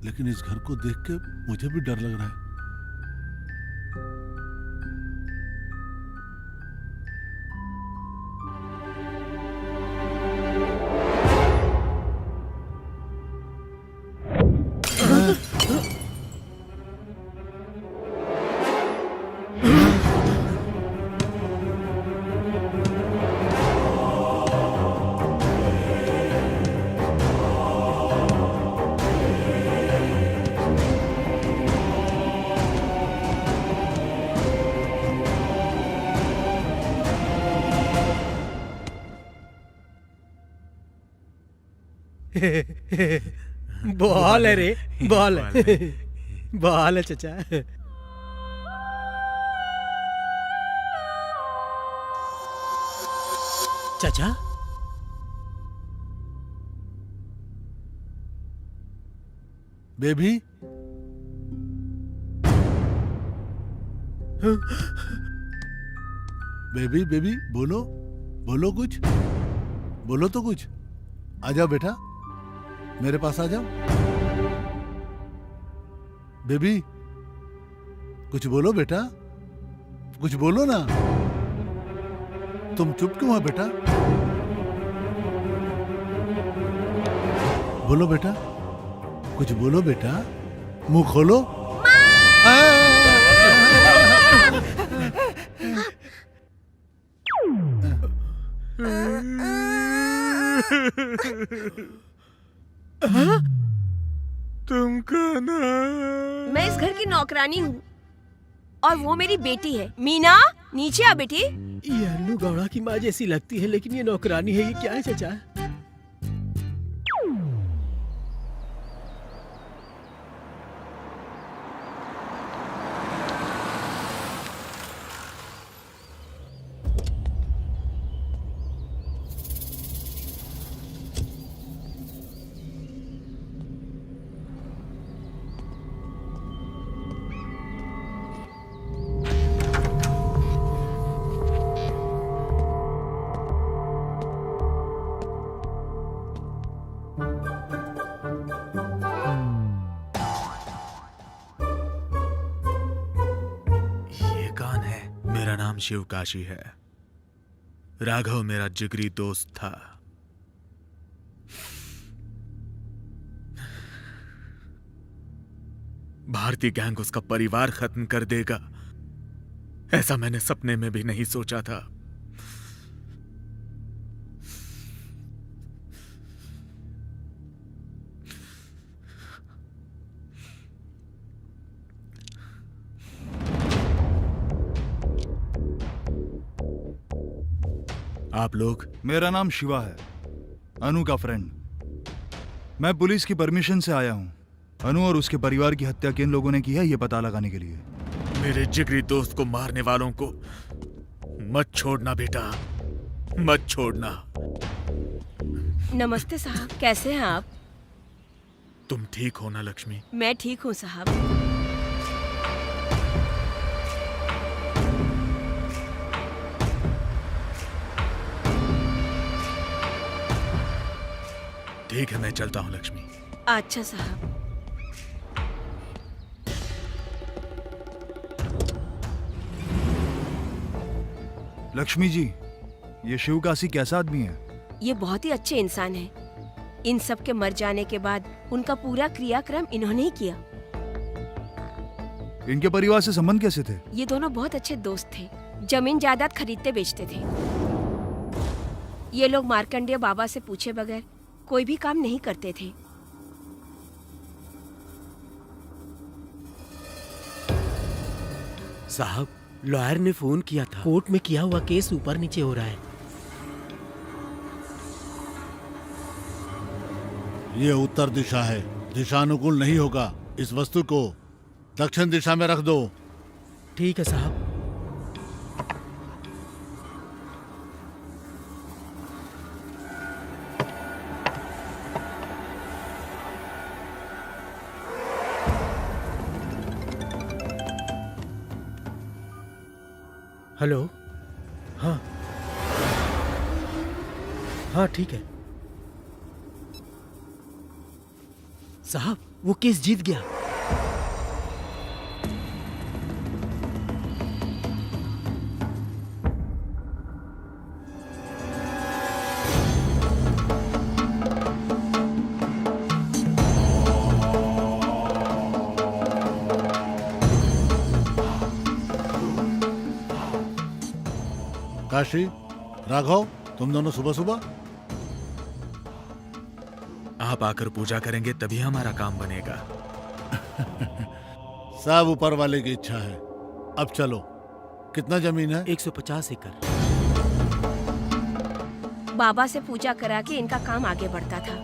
लेकिन इस घर को देख के मुझे भी डर लग रहा है। बॉल है रे, बॉल है। बॉल है चाचा। चाचा बेबी, बेबी बेबी बोलो, बोलो कुछ, बोलो तो कुछ। आ जाओ बेटा, मेरे पास आ जाओ। बेबी कुछ बोलो बेटा, कुछ बोलो ना। तुम चुप क्यों हो बेटा? बोलो बेटा, कुछ बोलो बेटा, मुंह खोलो। तुम कौन हो? मैं इस घर की नौकरानी हूँ और वो मेरी बेटी है। मीना, नीचे आ बेटी। ये अन्नू गौड़ा की माँ जैसी लगती है, लेकिन ये नौकरानी है। ये क्या है चाचा? मेरा नाम शिवकाशी है। राघव मेरा जिगरी दोस्त था। भारतीय गैंग उसका परिवार खत्म कर देगा, ऐसा मैंने सपने में भी नहीं सोचा था। आप लोग? मेरा नाम शिवा है, अनु का फ्रेंड। मैं पुलिस की परमिशन से आया हूँ। अनु और उसके परिवार की हत्या किन लोगों ने की है, ये पता लगाने के लिए। मेरे जिगरी दोस्त को मारने वालों को मत छोड़ना बेटा, मत छोड़ना। नमस्ते साहब, कैसे हैं आप? तुम ठीक हो ना लक्ष्मी? मैं ठीक हूँ साहब। ठीक है, मैं चलता हूँ लक्ष्मी। अच्छा साहब। लक्ष्मी जी, ये शिवकाशी कैसा आदमी है? ये बहुत ही अच्छे इंसान हैं। इन सब के मर जाने के बाद उनका पूरा क्रियाक्रम इन्होंने ही किया। इनके परिवार से संबंध कैसे थे? ये दोनों बहुत अच्छे दोस्त थे, जमीन जायदाद खरीदते बेचते थे। ये लोग मार्कंडेय बाबा से पूछे बगैर कोई भी काम नहीं करते थे। साहब, लॉयर ने फोन किया था। कोर्ट में किया हुआ केस ऊपर नीचे हो रहा है। ये उत्तर दिशा है, दिशानुकूल नहीं होगा। इस वस्तु को दक्षिण दिशा में रख दो। ठीक है साहब। हेलो। हाँ हाँ, ठीक है साहब, वो केस जीत गया। काशी, राघव, तुम दोनों सुबह सुबह? आप आकर पूजा करेंगे तभी हमारा काम बनेगा। सब ऊपर वाले की इच्छा है। अब चलो। कितना जमीन है? 150 एकड़। बाबा से पूजा करा के इनका काम आगे बढ़ता था।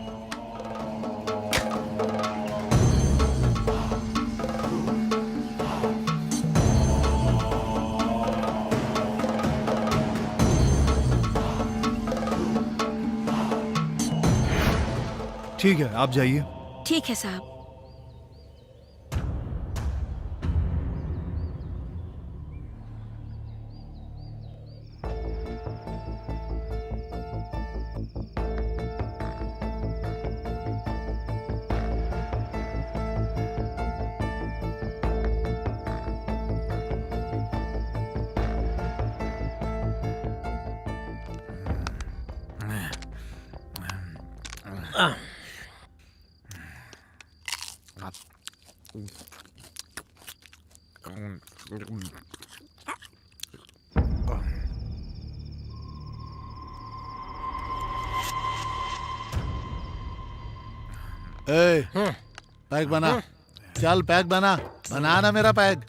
ठीक है, आप जाइए। ठीक है साहब। ए, पैक बना। चल पैक बना, बना ना मेरा पैक।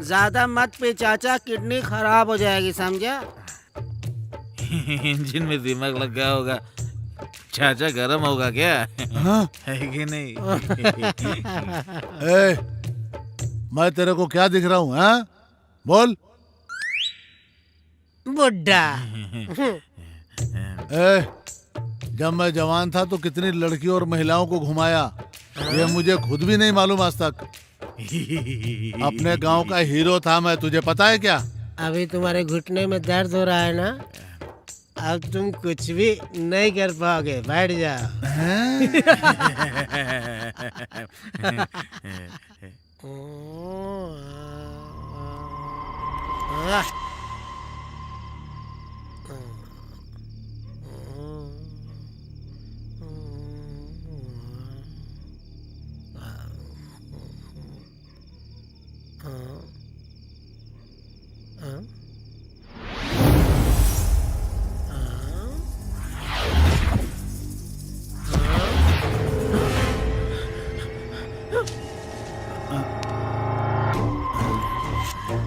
ज्यादा मत पे चाचा, किडनी खराब हो जाएगी, समझा? इंजन में दिमाग लगा होगा, चाचा गरम होगा क्या? हाँ? है कि नहीं? ए, मैं तेरे को क्या दिख रहा हूँ? हाँ? बोल। बुड्ढा। ए, जब मैं जवान था तो कितनी लड़कियों और महिलाओं को घुमाया, ये मुझे खुद भी नहीं मालूम आज तक। अपने गांव का हीरो था मैं, तुझे पता है क्या? अभी तुम्हारे घुटने में दर्द हो रहा है ना? अब तुम कुछ भी नहीं कर पाओगे, बैठ जाओ।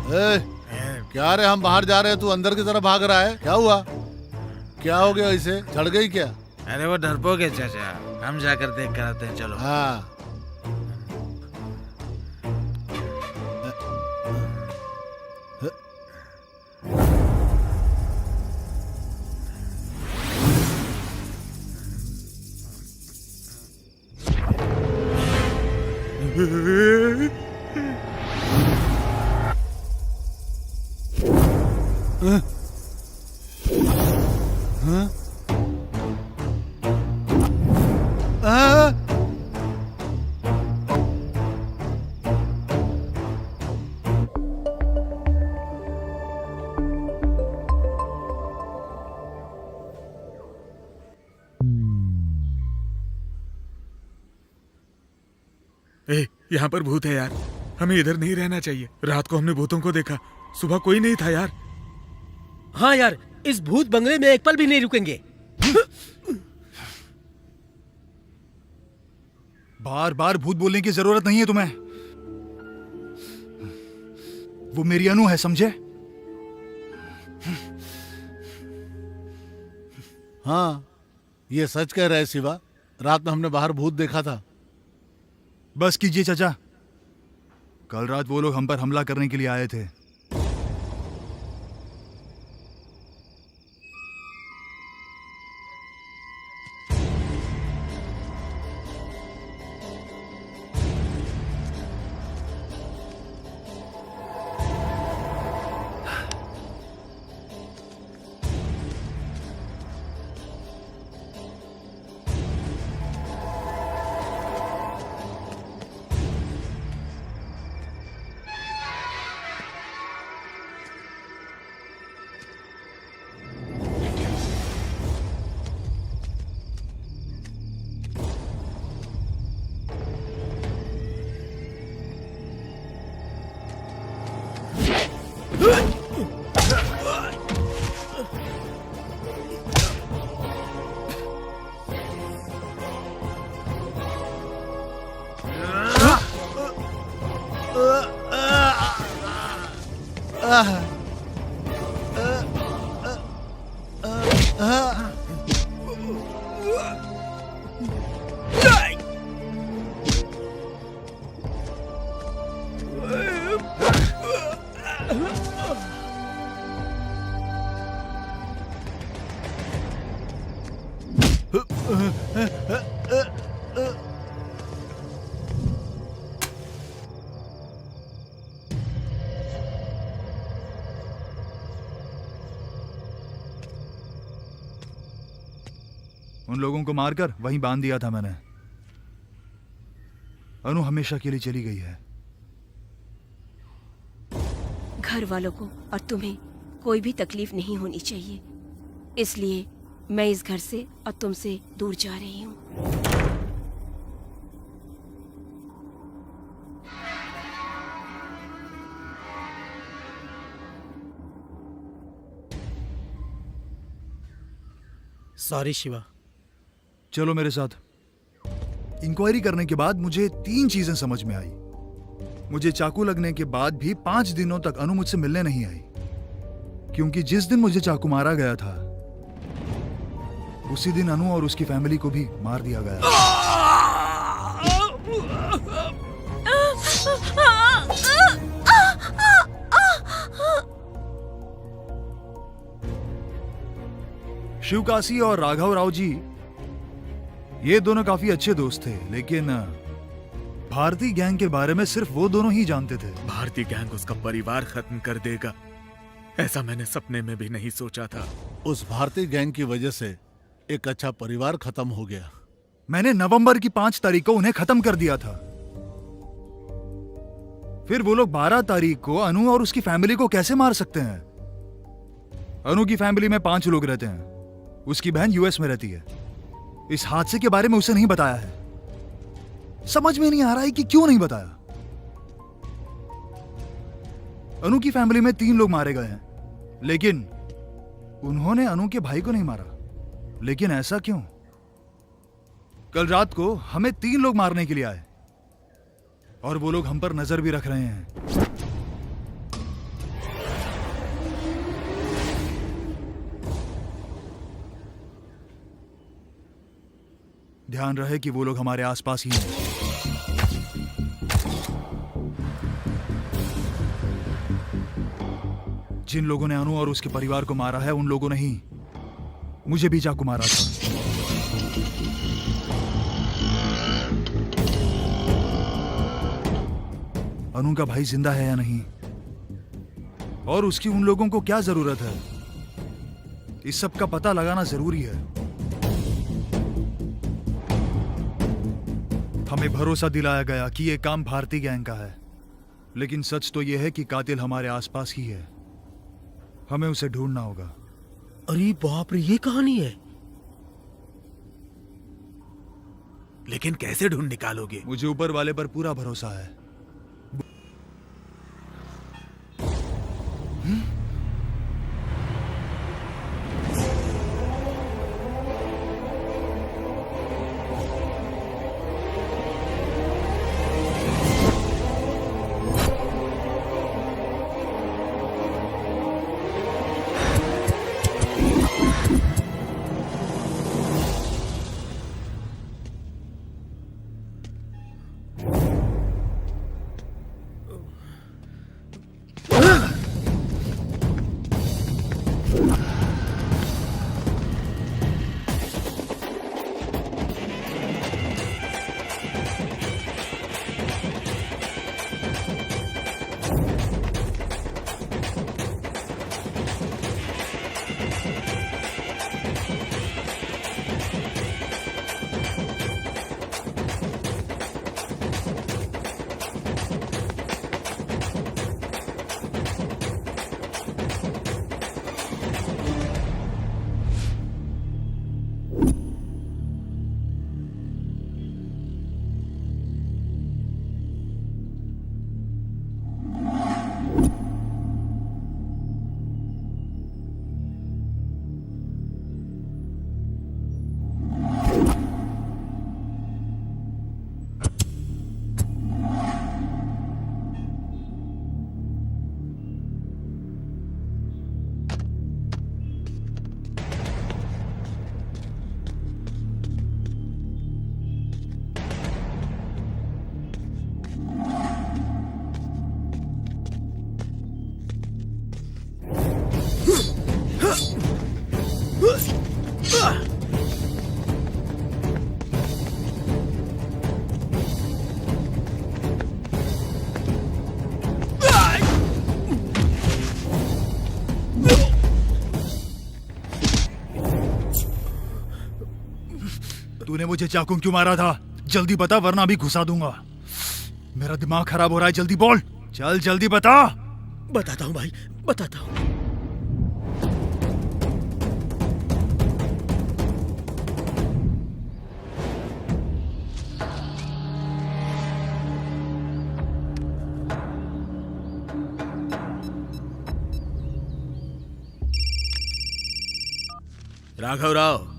ए, क्या रे, हम बाहर जा रहे हैं, तू अंदर की तरफ भाग रहा है, क्या हुआ? क्या हो गया इसे, चढ़ गई क्या? अरे वो डरपोक है चाचा, हम जाकर देख कर आते हैं, चलो। हाँ। यहाँ पर भूत है यार, हमें इधर नहीं रहना चाहिए। रात को हमने भूतों को देखा, सुबह कोई नहीं था यार। हाँ यार, इस भूत बंगले में एक पल भी नहीं रुकेंगे। बार बार भूत बोलने की जरूरत नहीं है तुम्हें। वो मेरी अनु है, समझे? हाँ, ये सच कह रहे शिवा, रात में हमने बाहर भूत देखा था। बस कीजिए चाचा, कल रात वो लोग हम पर हमला करने के लिए आए थे। उन लोगों को मारकर वहीं बांध दिया था मैंने। अनु हमेशा के लिए चली गई है। घर वालों को और तुम्हें कोई भी तकलीफ नहीं होनी चाहिए, इसलिए मैं इस घर से और तुमसे दूर जा रही हूँ। सॉरी शिवा। चलो मेरे साथ। इंक्वायरी करने के बाद मुझे 3 चीजें समझ में आई। मुझे चाकू लगने के बाद भी 5 दिनों तक अनु मुझसे मिलने नहीं आई, क्योंकि जिस दिन मुझे चाकू मारा गया था उसी दिन अनु और उसकी फैमिली को भी मार दिया गया। शिवकाशी और राघव राव जी ये दोनों काफी अच्छे दोस्त थे, लेकिन भारतीय गैंग के बारे में सिर्फ वो दोनों ही जानते थे। भारतीय गैंग उसका परिवार खत्म कर देगा, ऐसा मैंने सपने में भी नहीं सोचा था। उस भारतीय गैंग की वजह से एक अच्छा परिवार खत्म हो गया। मैंने नवंबर की 5 तारीख को उन्हें खत्म कर दिया था। फिर वो लोग 12 तारीख को अनु और उसकी फैमिली को कैसे मार सकते हैं? अनु की फैमिली में 5 लोग रहते हैं, उसकी बहन यूएस में रहती है। इस हादसे के बारे में उसे नहीं बताया है। समझ में नहीं आ रहा है कि क्यों नहीं बताया। अनु की फैमिली में 3 लोग मारे गए हैं, लेकिन उन्होंने अनु के भाई को नहीं मारा। लेकिन ऐसा क्यों? कल रात को हमें 3 लोग मारने के लिए आए और वो लोग हम पर नजर भी रख रहे हैं। ध्यान रहे कि वो लोग हमारे आसपास ही हैं। जिन लोगों ने अनु और उसके परिवार को मारा है उन लोगों ने ही मुझे भी चाकू मारा था। अनु का भाई जिंदा है या नहीं, और उसकी उन लोगों को क्या जरूरत है, इस सब का पता लगाना जरूरी है। हमें भरोसा दिलाया गया कि यह काम भारतीय गैंग का है, लेकिन सच तो यह है कि कातिल हमारे आसपास ही है। हमें उसे ढूंढना होगा। अरे बाप रे, ये कहानी है। लेकिन कैसे ढूंढ निकालोगे? मुझे ऊपर वाले पर पूरा भरोसा है। तूने मुझे चाकू क्यों मारा था? जल्दी बता, वरना अभी घुसा दूंगा। मेरा दिमाग खराब हो रहा है, जल्दी बोल। चल जल्दी बता। बताता हूँ भाई, बताता हूँ। राघव राव,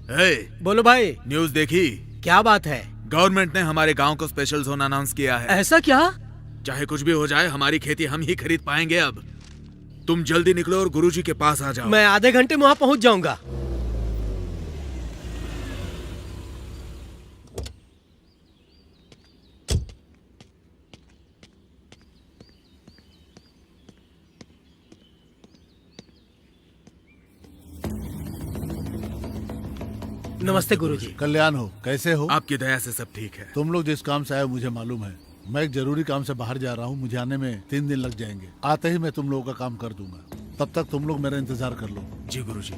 हे, बोलो भाई, न्यूज़ देखी? क्या बात है? गवर्नमेंट ने हमारे गांव को स्पेशल जोन अनाउंस किया है। ऐसा क्या? चाहे कुछ भी हो जाए, हमारी खेती हम ही खरीद पाएंगे अब। तुम जल्दी निकलो और गुरुजी के पास आ जाओ। मैं आधे घंटे में वहां पहुंच जाऊंगा। नमस्ते गुरुजी। कल्याण हो, कैसे हो? आपकी दया से सब ठीक है। तुम लोग जिस काम से आए मुझे मालूम है। मैं एक जरूरी काम से बाहर जा रहा हूँ, मुझे आने में 3 दिन लग जाएंगे। आते ही मैं तुम लोगों का काम कर दूंगा, तब तक तुम लोग मेरा इंतजार कर लो। जी गुरुजी।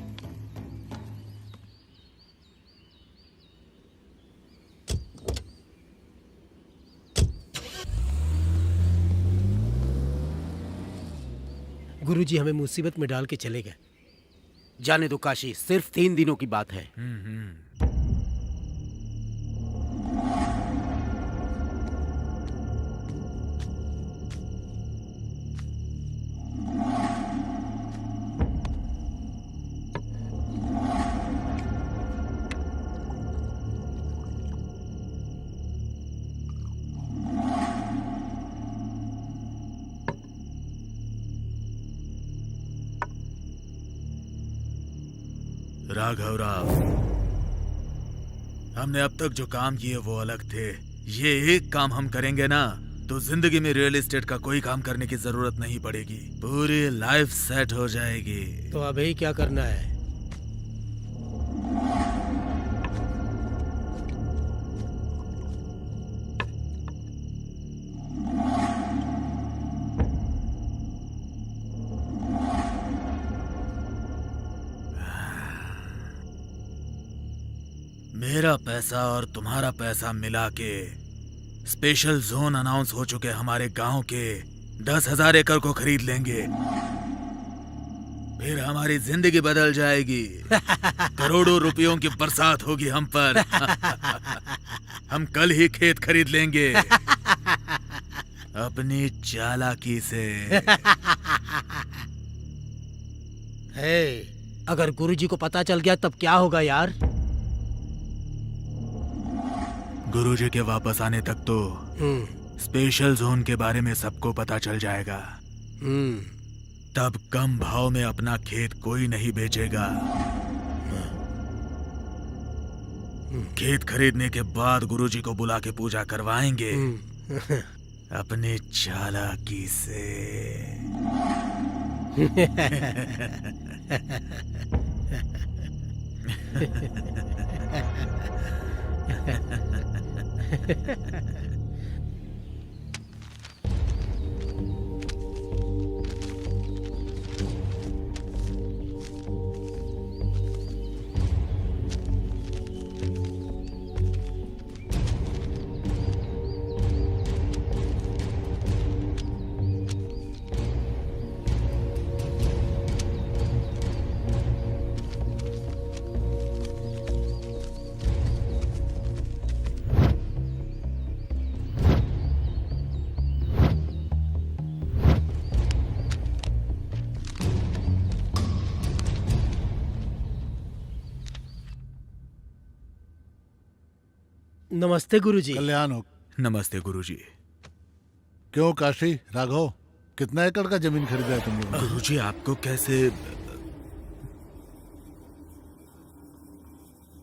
गुरुजी हमें मुसीबत में डाल के चले गए। जाने दो काशी, सिर्फ 3 दिनों की बात है। राघव राव, हमने अब तक जो काम किए वो अलग थे। ये एक काम हम करेंगे ना तो जिंदगी में रियल एस्टेट का कोई काम करने की जरूरत नहीं पड़ेगी। पूरी लाइफ सेट हो जाएगी। तो अभी क्या करना है? मेरा पैसा और तुम्हारा पैसा मिला के स्पेशल जोन अनाउंस हो चुके हमारे गांव के 10,000 एकड़ को खरीद लेंगे। फिर हमारी जिंदगी बदल जाएगी। करोड़ों रुपयों की बरसात होगी हम पर। हम कल ही खेत खरीद लेंगे अपनी चालाकी से। हे, अगर गुरुजी को पता चल गया तब क्या होगा यार? गुरुजी के वापस आने तक तो स्पेशल जोन के बारे में सबको पता चल जाएगा। तब कम भाव में अपना खेत कोई नहीं बेचेगा। खेत खरीदने के बाद गुरुजी को बुला के पूजा करवाएंगे अपनी चालाकी से। नमस्ते गुरुजी। कल्याण हो। नमस्ते गुरुजी। क्यों काशी, राघव, कितना एकड़ का जमीन खरीदा है तुम लोगों ने? गुरुजी आपको कैसे?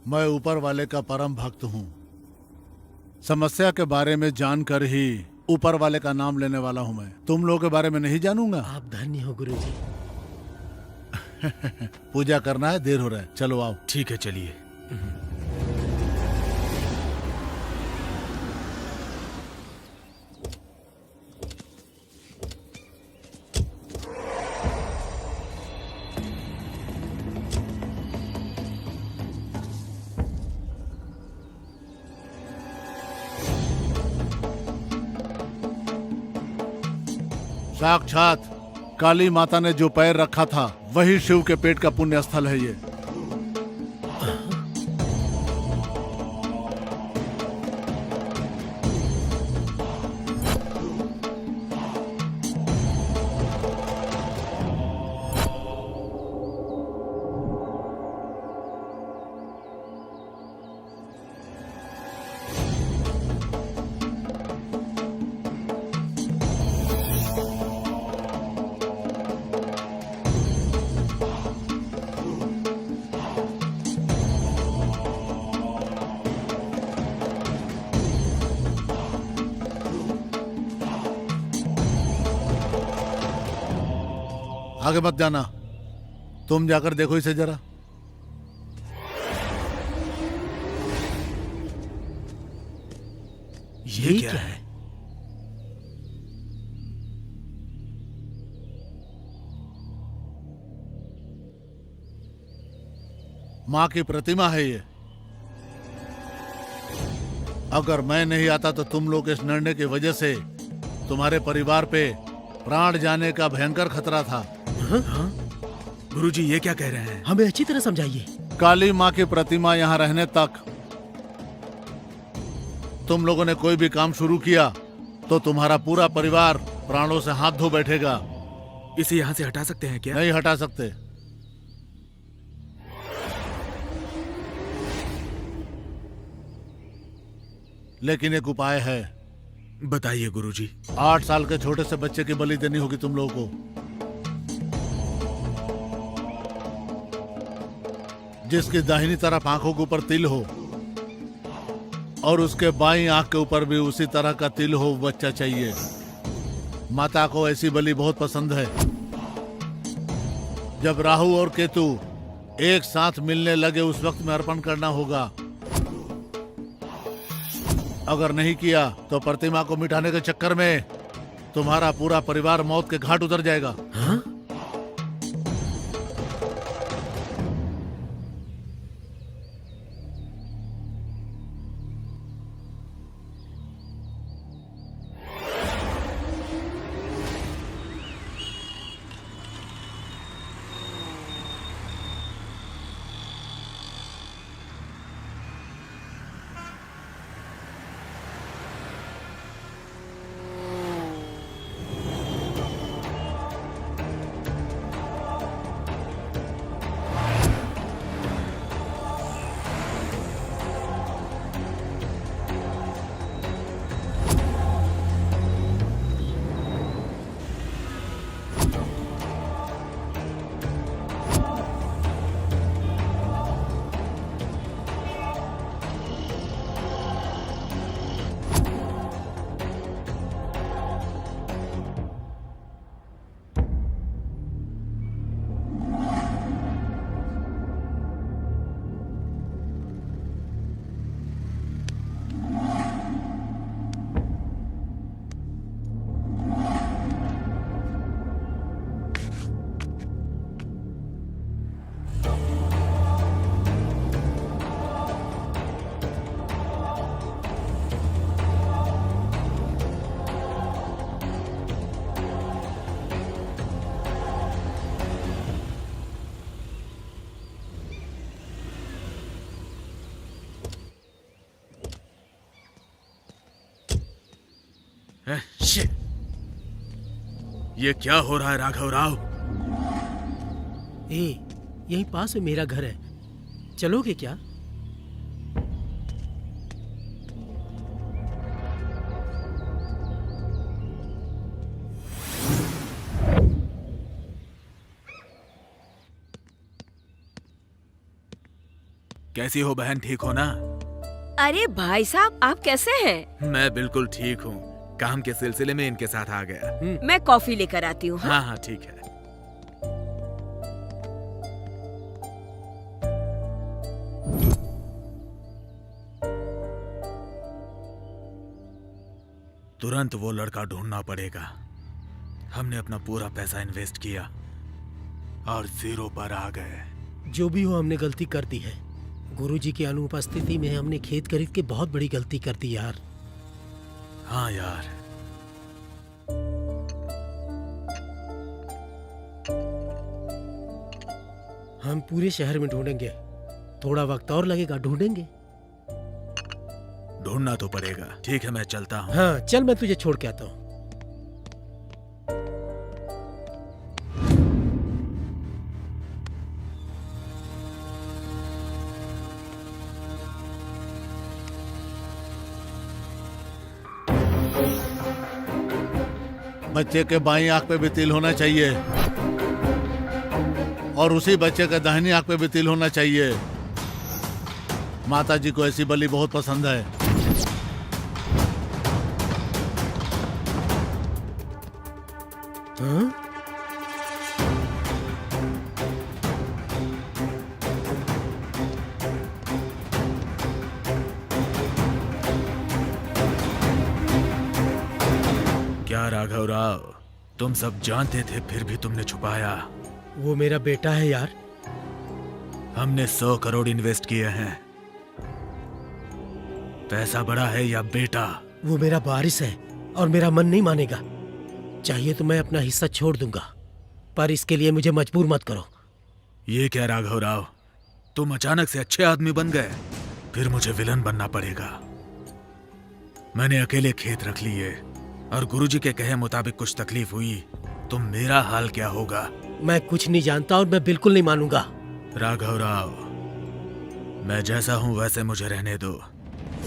मैं ऊपर वाले का परम भक्त हूँ। समस्या के बारे में जानकर ही ऊपर वाले का नाम लेने वाला हूँ मैं। तुम लोगों के बारे में नहीं जानूंगा। आप धन्य हो गुरुजी। पूजा करना है, देर हो रहा है, चलो आओ। ठीक है, चलिए। साक्षात काली माता ने जो पैर रखा था वही शिव के पेट का पुण्य स्थल है ये। आगे मत जाना, तुम जाकर देखो इसे जरा। ये क्या है? माँ की प्रतिमा है ये। अगर मैं नहीं आता तो तुम लोग इस निर्णय की वजह से तुम्हारे परिवार पे प्राण जाने का भयंकर खतरा था। गुरुजी ये क्या कह रहे हैं? हमें अच्छी तरह समझाइए। काली माँ की प्रतिमा यहाँ रहने तक तुम लोगों ने कोई भी काम शुरू किया तो तुम्हारा पूरा परिवार प्राणों से हाथ धो बैठेगा। इसे यहाँ से हटा सकते हैं क्या? नहीं हटा सकते। लेकिन एक उपाय है। बताइए गुरुजी। 8 साल के छोटे से बच्चे की बलि देनी होगी तुम लोगों को, जिसकी दाहिनी तरफ आंखों के ऊपर तिल हो और उसके बाईं आंख के ऊपर भी उसी तरह का तिल हो, बच्चा चाहिए। माता को ऐसी बलि बहुत पसंद है। जब राहु और केतु एक साथ मिलने लगे उस वक्त में अर्पण करना होगा। अगर नहीं किया तो प्रतिमा को मिटाने के चक्कर में तुम्हारा पूरा परिवार मौत के घाट उतर जाएगा। हाँ? शिट! ये क्या हो रहा है राघव राव? यही पास में मेरा घर है, चलोगे क्या? कैसी हो बहन, ठीक हो ना? अरे भाई साहब, आप कैसे हैं? मैं बिल्कुल ठीक हूँ। काम के सिलसिले में इनके साथ आ गया। मैं कॉफी लेकर आती हूँ। हाँ हाँ ठीक है। तुरंत वो लड़का ढूंढना पड़ेगा। हमने अपना पूरा पैसा इन्वेस्ट किया और 0 पर आ गए। जो भी हो, हमने गलती कर दी है। गुरुजी की अनुपस्थिति में हमने खेत खरीद के बहुत बड़ी गलती कर दी यार। हाँ यार, हम पूरे शहर में ढूंढेंगे, थोड़ा वक्त और लगेगा, ढूंढेंगे। ढूंढना तो पड़ेगा। ठीक है, मैं चलता हूँ। हाँ चल, मैं तुझे छोड़ के आता हूँ। बच्चे के बाईं आंख पे भी तिल होना चाहिए और उसी बच्चे के दाहिनी आंख पे भी तिल होना चाहिए। माता जी को ऐसी बलि बहुत पसंद है। हाँ? तुम सब जानते थे फिर भी तुमने छुपाया। वो मेरा बेटा है यार। हमने 100 करोड़ इन्वेस्ट किए हैं। पैसा बड़ा है या बेटा? वो मेरा वारिस है और मेरा मन नहीं मानेगा। चाहिए तो मैं अपना हिस्सा छोड़ दूंगा, पर इसके लिए मुझे मजबूर मत करो। ये क्या राघव राव, तुम अचानक से अच्छे आदमी बन गए, फिर मुझे विलन बनना पड़ेगा। मैंने अकेले खेत रख लिए और गुरुजी के कहे मुताबिक कुछ तकलीफ हुई तो मेरा हाल क्या होगा? मैं कुछ नहीं जानता और मैं बिल्कुल नहीं मानूंगा। राघव राव, मैं जैसा हूं वैसे मुझे रहने दो।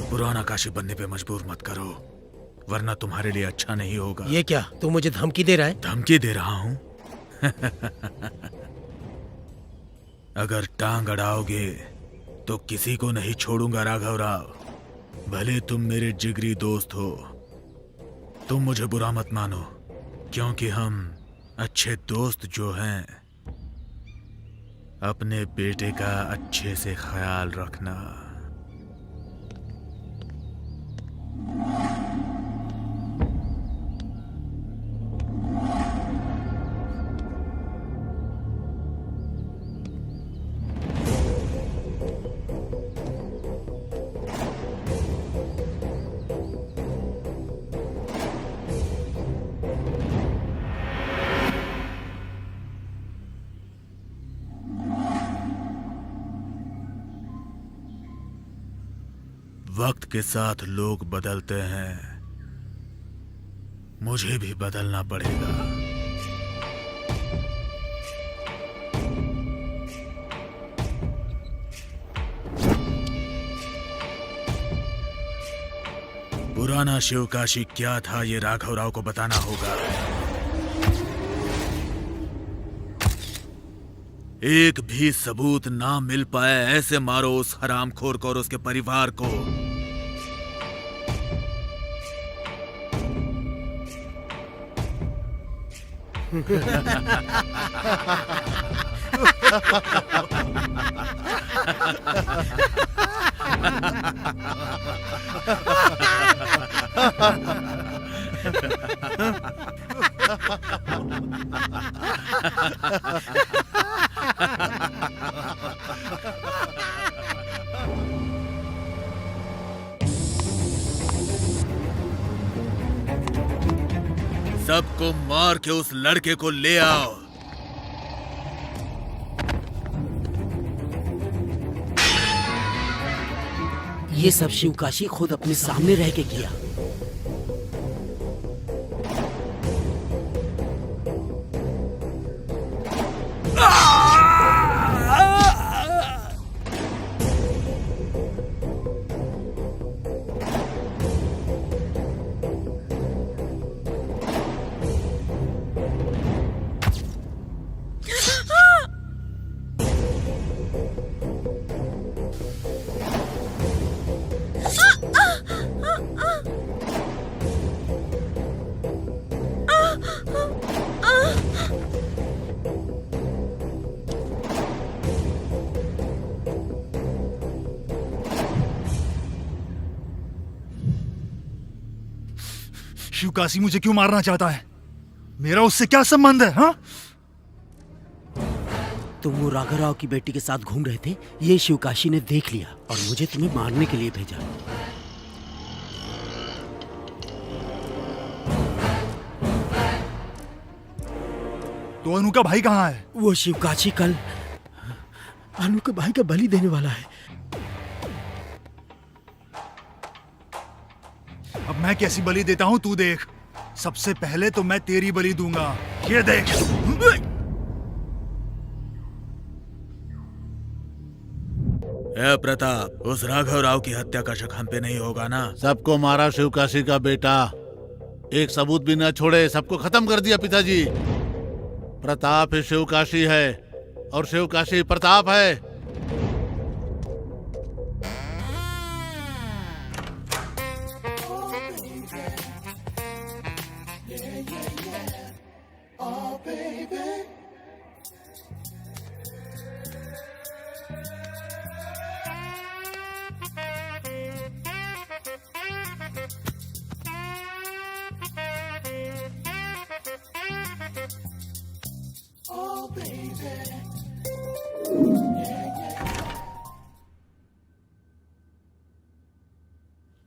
पुराना काशी बनने पे मजबूर मत करो, वरना तुम्हारे लिए अच्छा नहीं होगा। ये क्या, तू मुझे धमकी दे रहा है? धमकी दे रहा हूं? अगर टांग अड़ाओगे तो किसी को नहीं छोड़ूंगा राघव राव। भले तुम मेरे जिगरी दोस्त हो, तुम मुझे बुरा मत मानो, क्योंकि हम अच्छे दोस्त जो हैं। अपने बेटे का अच्छे से ख्याल रखना। वक्त के साथ लोग बदलते हैं, मुझे भी बदलना पड़ेगा। पुराना शिवकाशी क्या था ये राघव राव को बताना होगा। एक भी सबूत ना मिल पाए ऐसे मारो उस हरामखोर को और उसके परिवार को। सबको मार के उस लड़के को ले आओ। ये सब शिवकाशी खुद अपने सामने रह के किया। शिवकाशी मुझे क्यों मारना चाहता है? मेरा उससे क्या संबंध है? हाँ, तुम वो राघव राव की बेटी के साथ घूम रहे थे, ये शिवकाशी ने देख लिया और मुझे तुम्हें मारने के लिए भेजा। तो अनु का भाई कहाँ है? वो शिवकाशी कल अनु के भाई का बलि देने वाला है। अब मैं कैसी बलि देता हूँ तू देख। सबसे पहले तो मैं तेरी बलि दूंगा, ये देख। ए प्रताप, उस राघव राव की हत्या का शक हम पे नहीं होगा ना? सबको मारा शिवकाशी का बेटा, एक सबूत भी न छोड़े, सबको खत्म कर दिया पिताजी। प्रताप ही शिवकाशी है और शिवकाशी प्रताप है।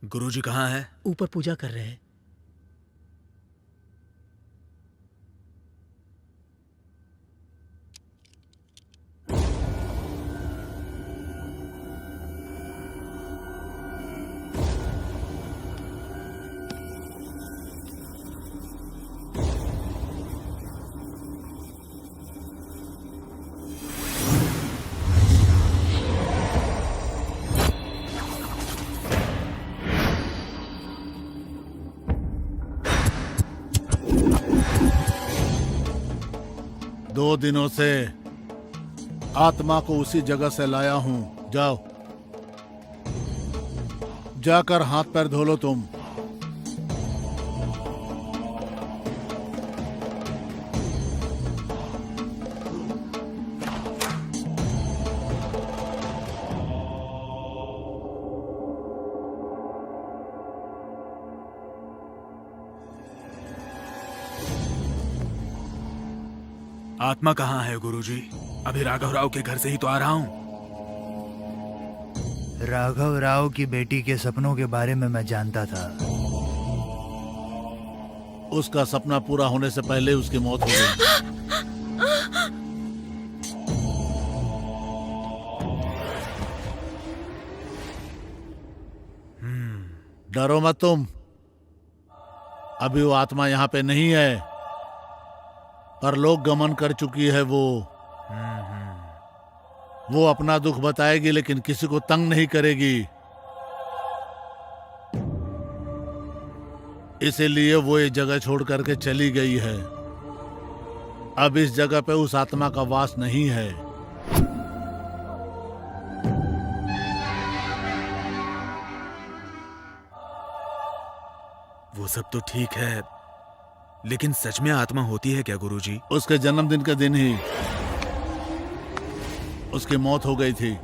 गुरुजी कहाँ है? ऊपर पूजा कर रहे हैं। दो दिनों से आत्मा को उसी जगह से लाया हूं। जाओ, जाकर हाथ पैर धो लो तुम। आत्मा कहाँ है गुरुजी? अभी राघव राव के घर से ही तो आ रहा हूँ। राघव राव की बेटी के सपनों के बारे में मैं जानता था। उसका सपना पूरा होने से पहले उसकी मौत हो गई। डरो मत तुम, अभी वो आत्मा यहाँ पे नहीं है, पर लोग गमन कर चुकी है। वो अपना दुख बताएगी लेकिन किसी को तंग नहीं करेगी, इसीलिए वो ये जगह छोड़ करके चली गई है। अब इस जगह पे उस आत्मा का वास नहीं है। वो सब तो ठीक है, लेकिन सच में आत्मा होती है क्या गुरुजी? उसके जन्मदिन के दिन ही उसकी मौत हो गई थी।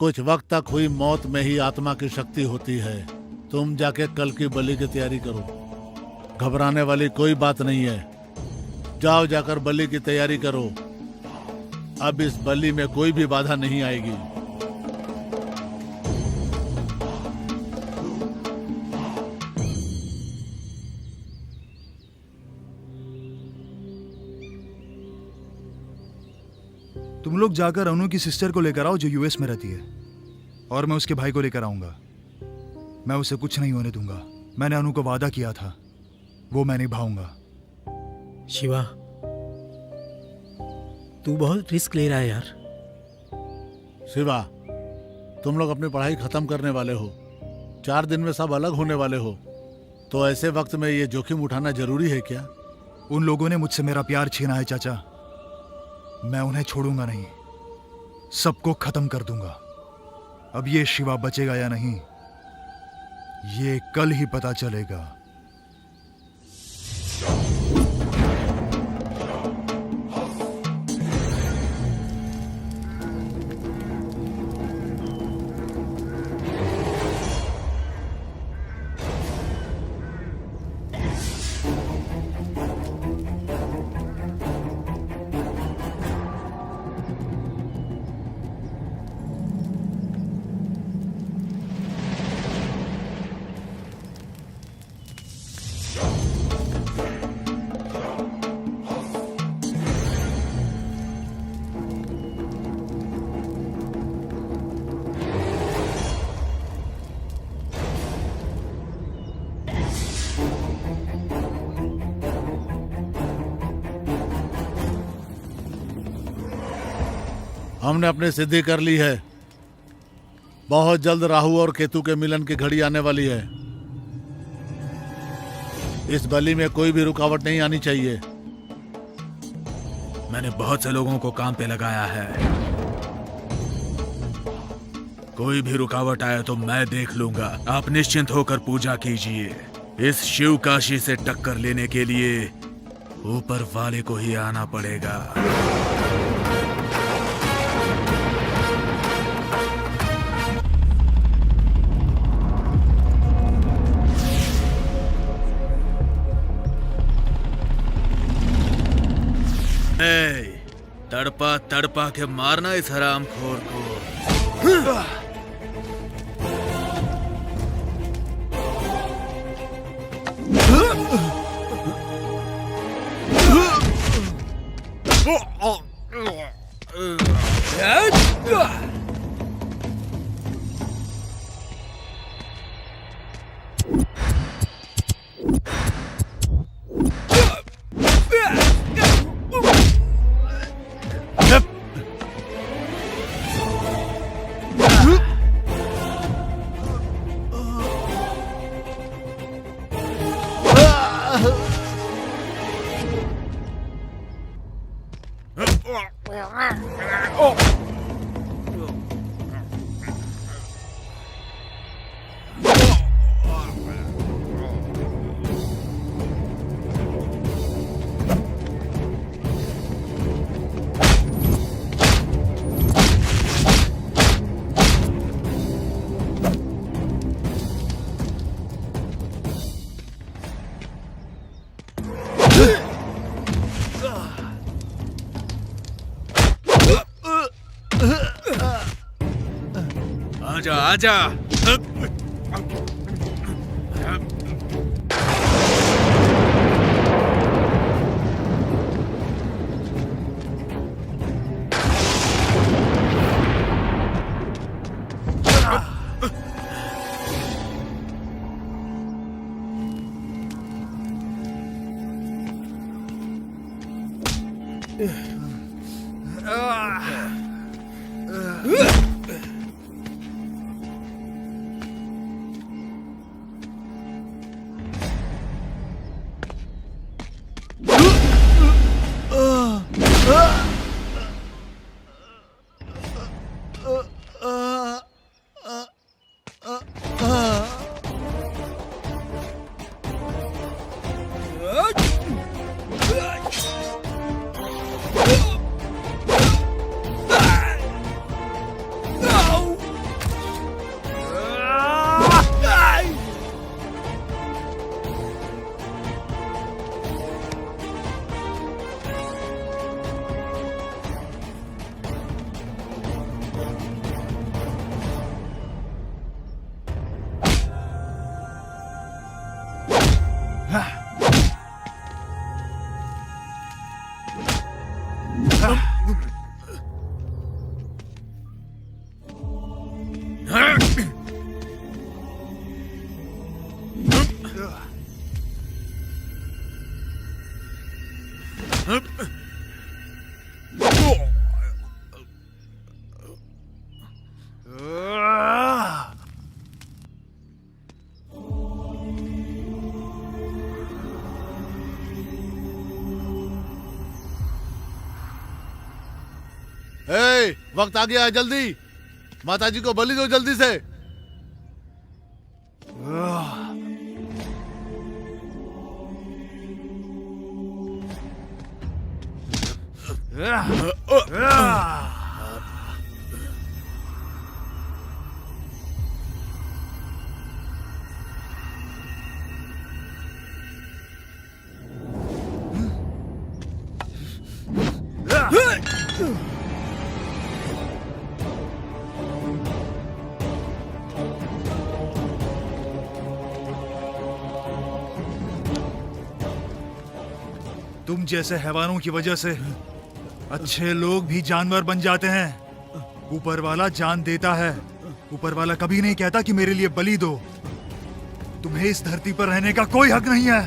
कुछ वक्त तक हुई मौत में ही आत्मा की शक्ति होती है। तुम जाके कल की बलि की तैयारी करो, घबराने वाली कोई बात नहीं है। जाओ, जाकर बलि की तैयारी करो। अब इस बलि में कोई भी बाधा नहीं आएगी। तुम लोग जाकर अनु की सिस्टर को लेकर आओ जो यूएस में रहती है, और मैं उसके भाई को लेकर आऊंगा। मैं उसे कुछ नहीं होने दूंगा। मैंने अनु को वादा किया था, वो मैं निभाऊंगा। शिवा, तू बहुत रिस्क ले रहा है यार। शिवा, तुम लोग अपनी पढ़ाई खत्म करने वाले हो, 4 दिन में सब अलग होने वाले हो, तो ऐसे वक्त में ये जोखिम उठाना जरूरी है क्या? उन लोगों ने मुझसे मेरा प्यार छीना है चाचा, मैं उन्हें छोड़ूंगा नहीं, सबको खत्म कर दूंगा। अब ये शिवा बचेगा या नहीं, ये कल ही पता चलेगा। हमने अपनी सिद्धि कर ली है। बहुत जल्द राहु और केतु के मिलन की घड़ी आने वाली है। इस बलि में कोई भी रुकावट नहीं आनी चाहिए। मैंने बहुत से लोगों को काम पे लगाया है, कोई भी रुकावट आए तो मैं देख लूंगा। आप निश्चिंत होकर पूजा कीजिए। इस शिव काशी से टक्कर लेने के लिए ऊपर वाले को ही आना पड़ेगा। ए, तड़पा तड़पा के मारना इस हरामखोर को। आजा आजा। वक्त आ गया है, जल्दी माताजी को बलि दो जल्दी से। तुम जैसे हैवानों की वजह से अच्छे लोग भी जानवर बन जाते हैं। ऊपर वाला जान देता है। ऊपर वाला कभी नहीं कहता कि मेरे लिए बलि दो। तुम्हें इस धरती पर रहने का कोई हक नहीं है।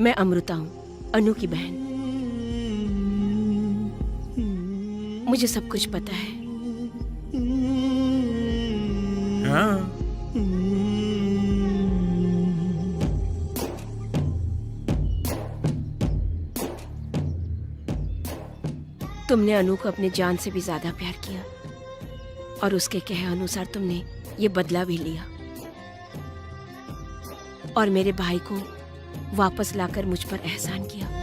मैं अमृता हूँ, अनु की बहन। मुझे सब कुछ पता है। हाँ। तुमने अनु को अपने जान से भी ज्यादा प्यार किया और उसके कहे अनुसार तुमने ये बदला भी लिया और मेरे भाई को वापस लाकर मुझ पर एहसान किया।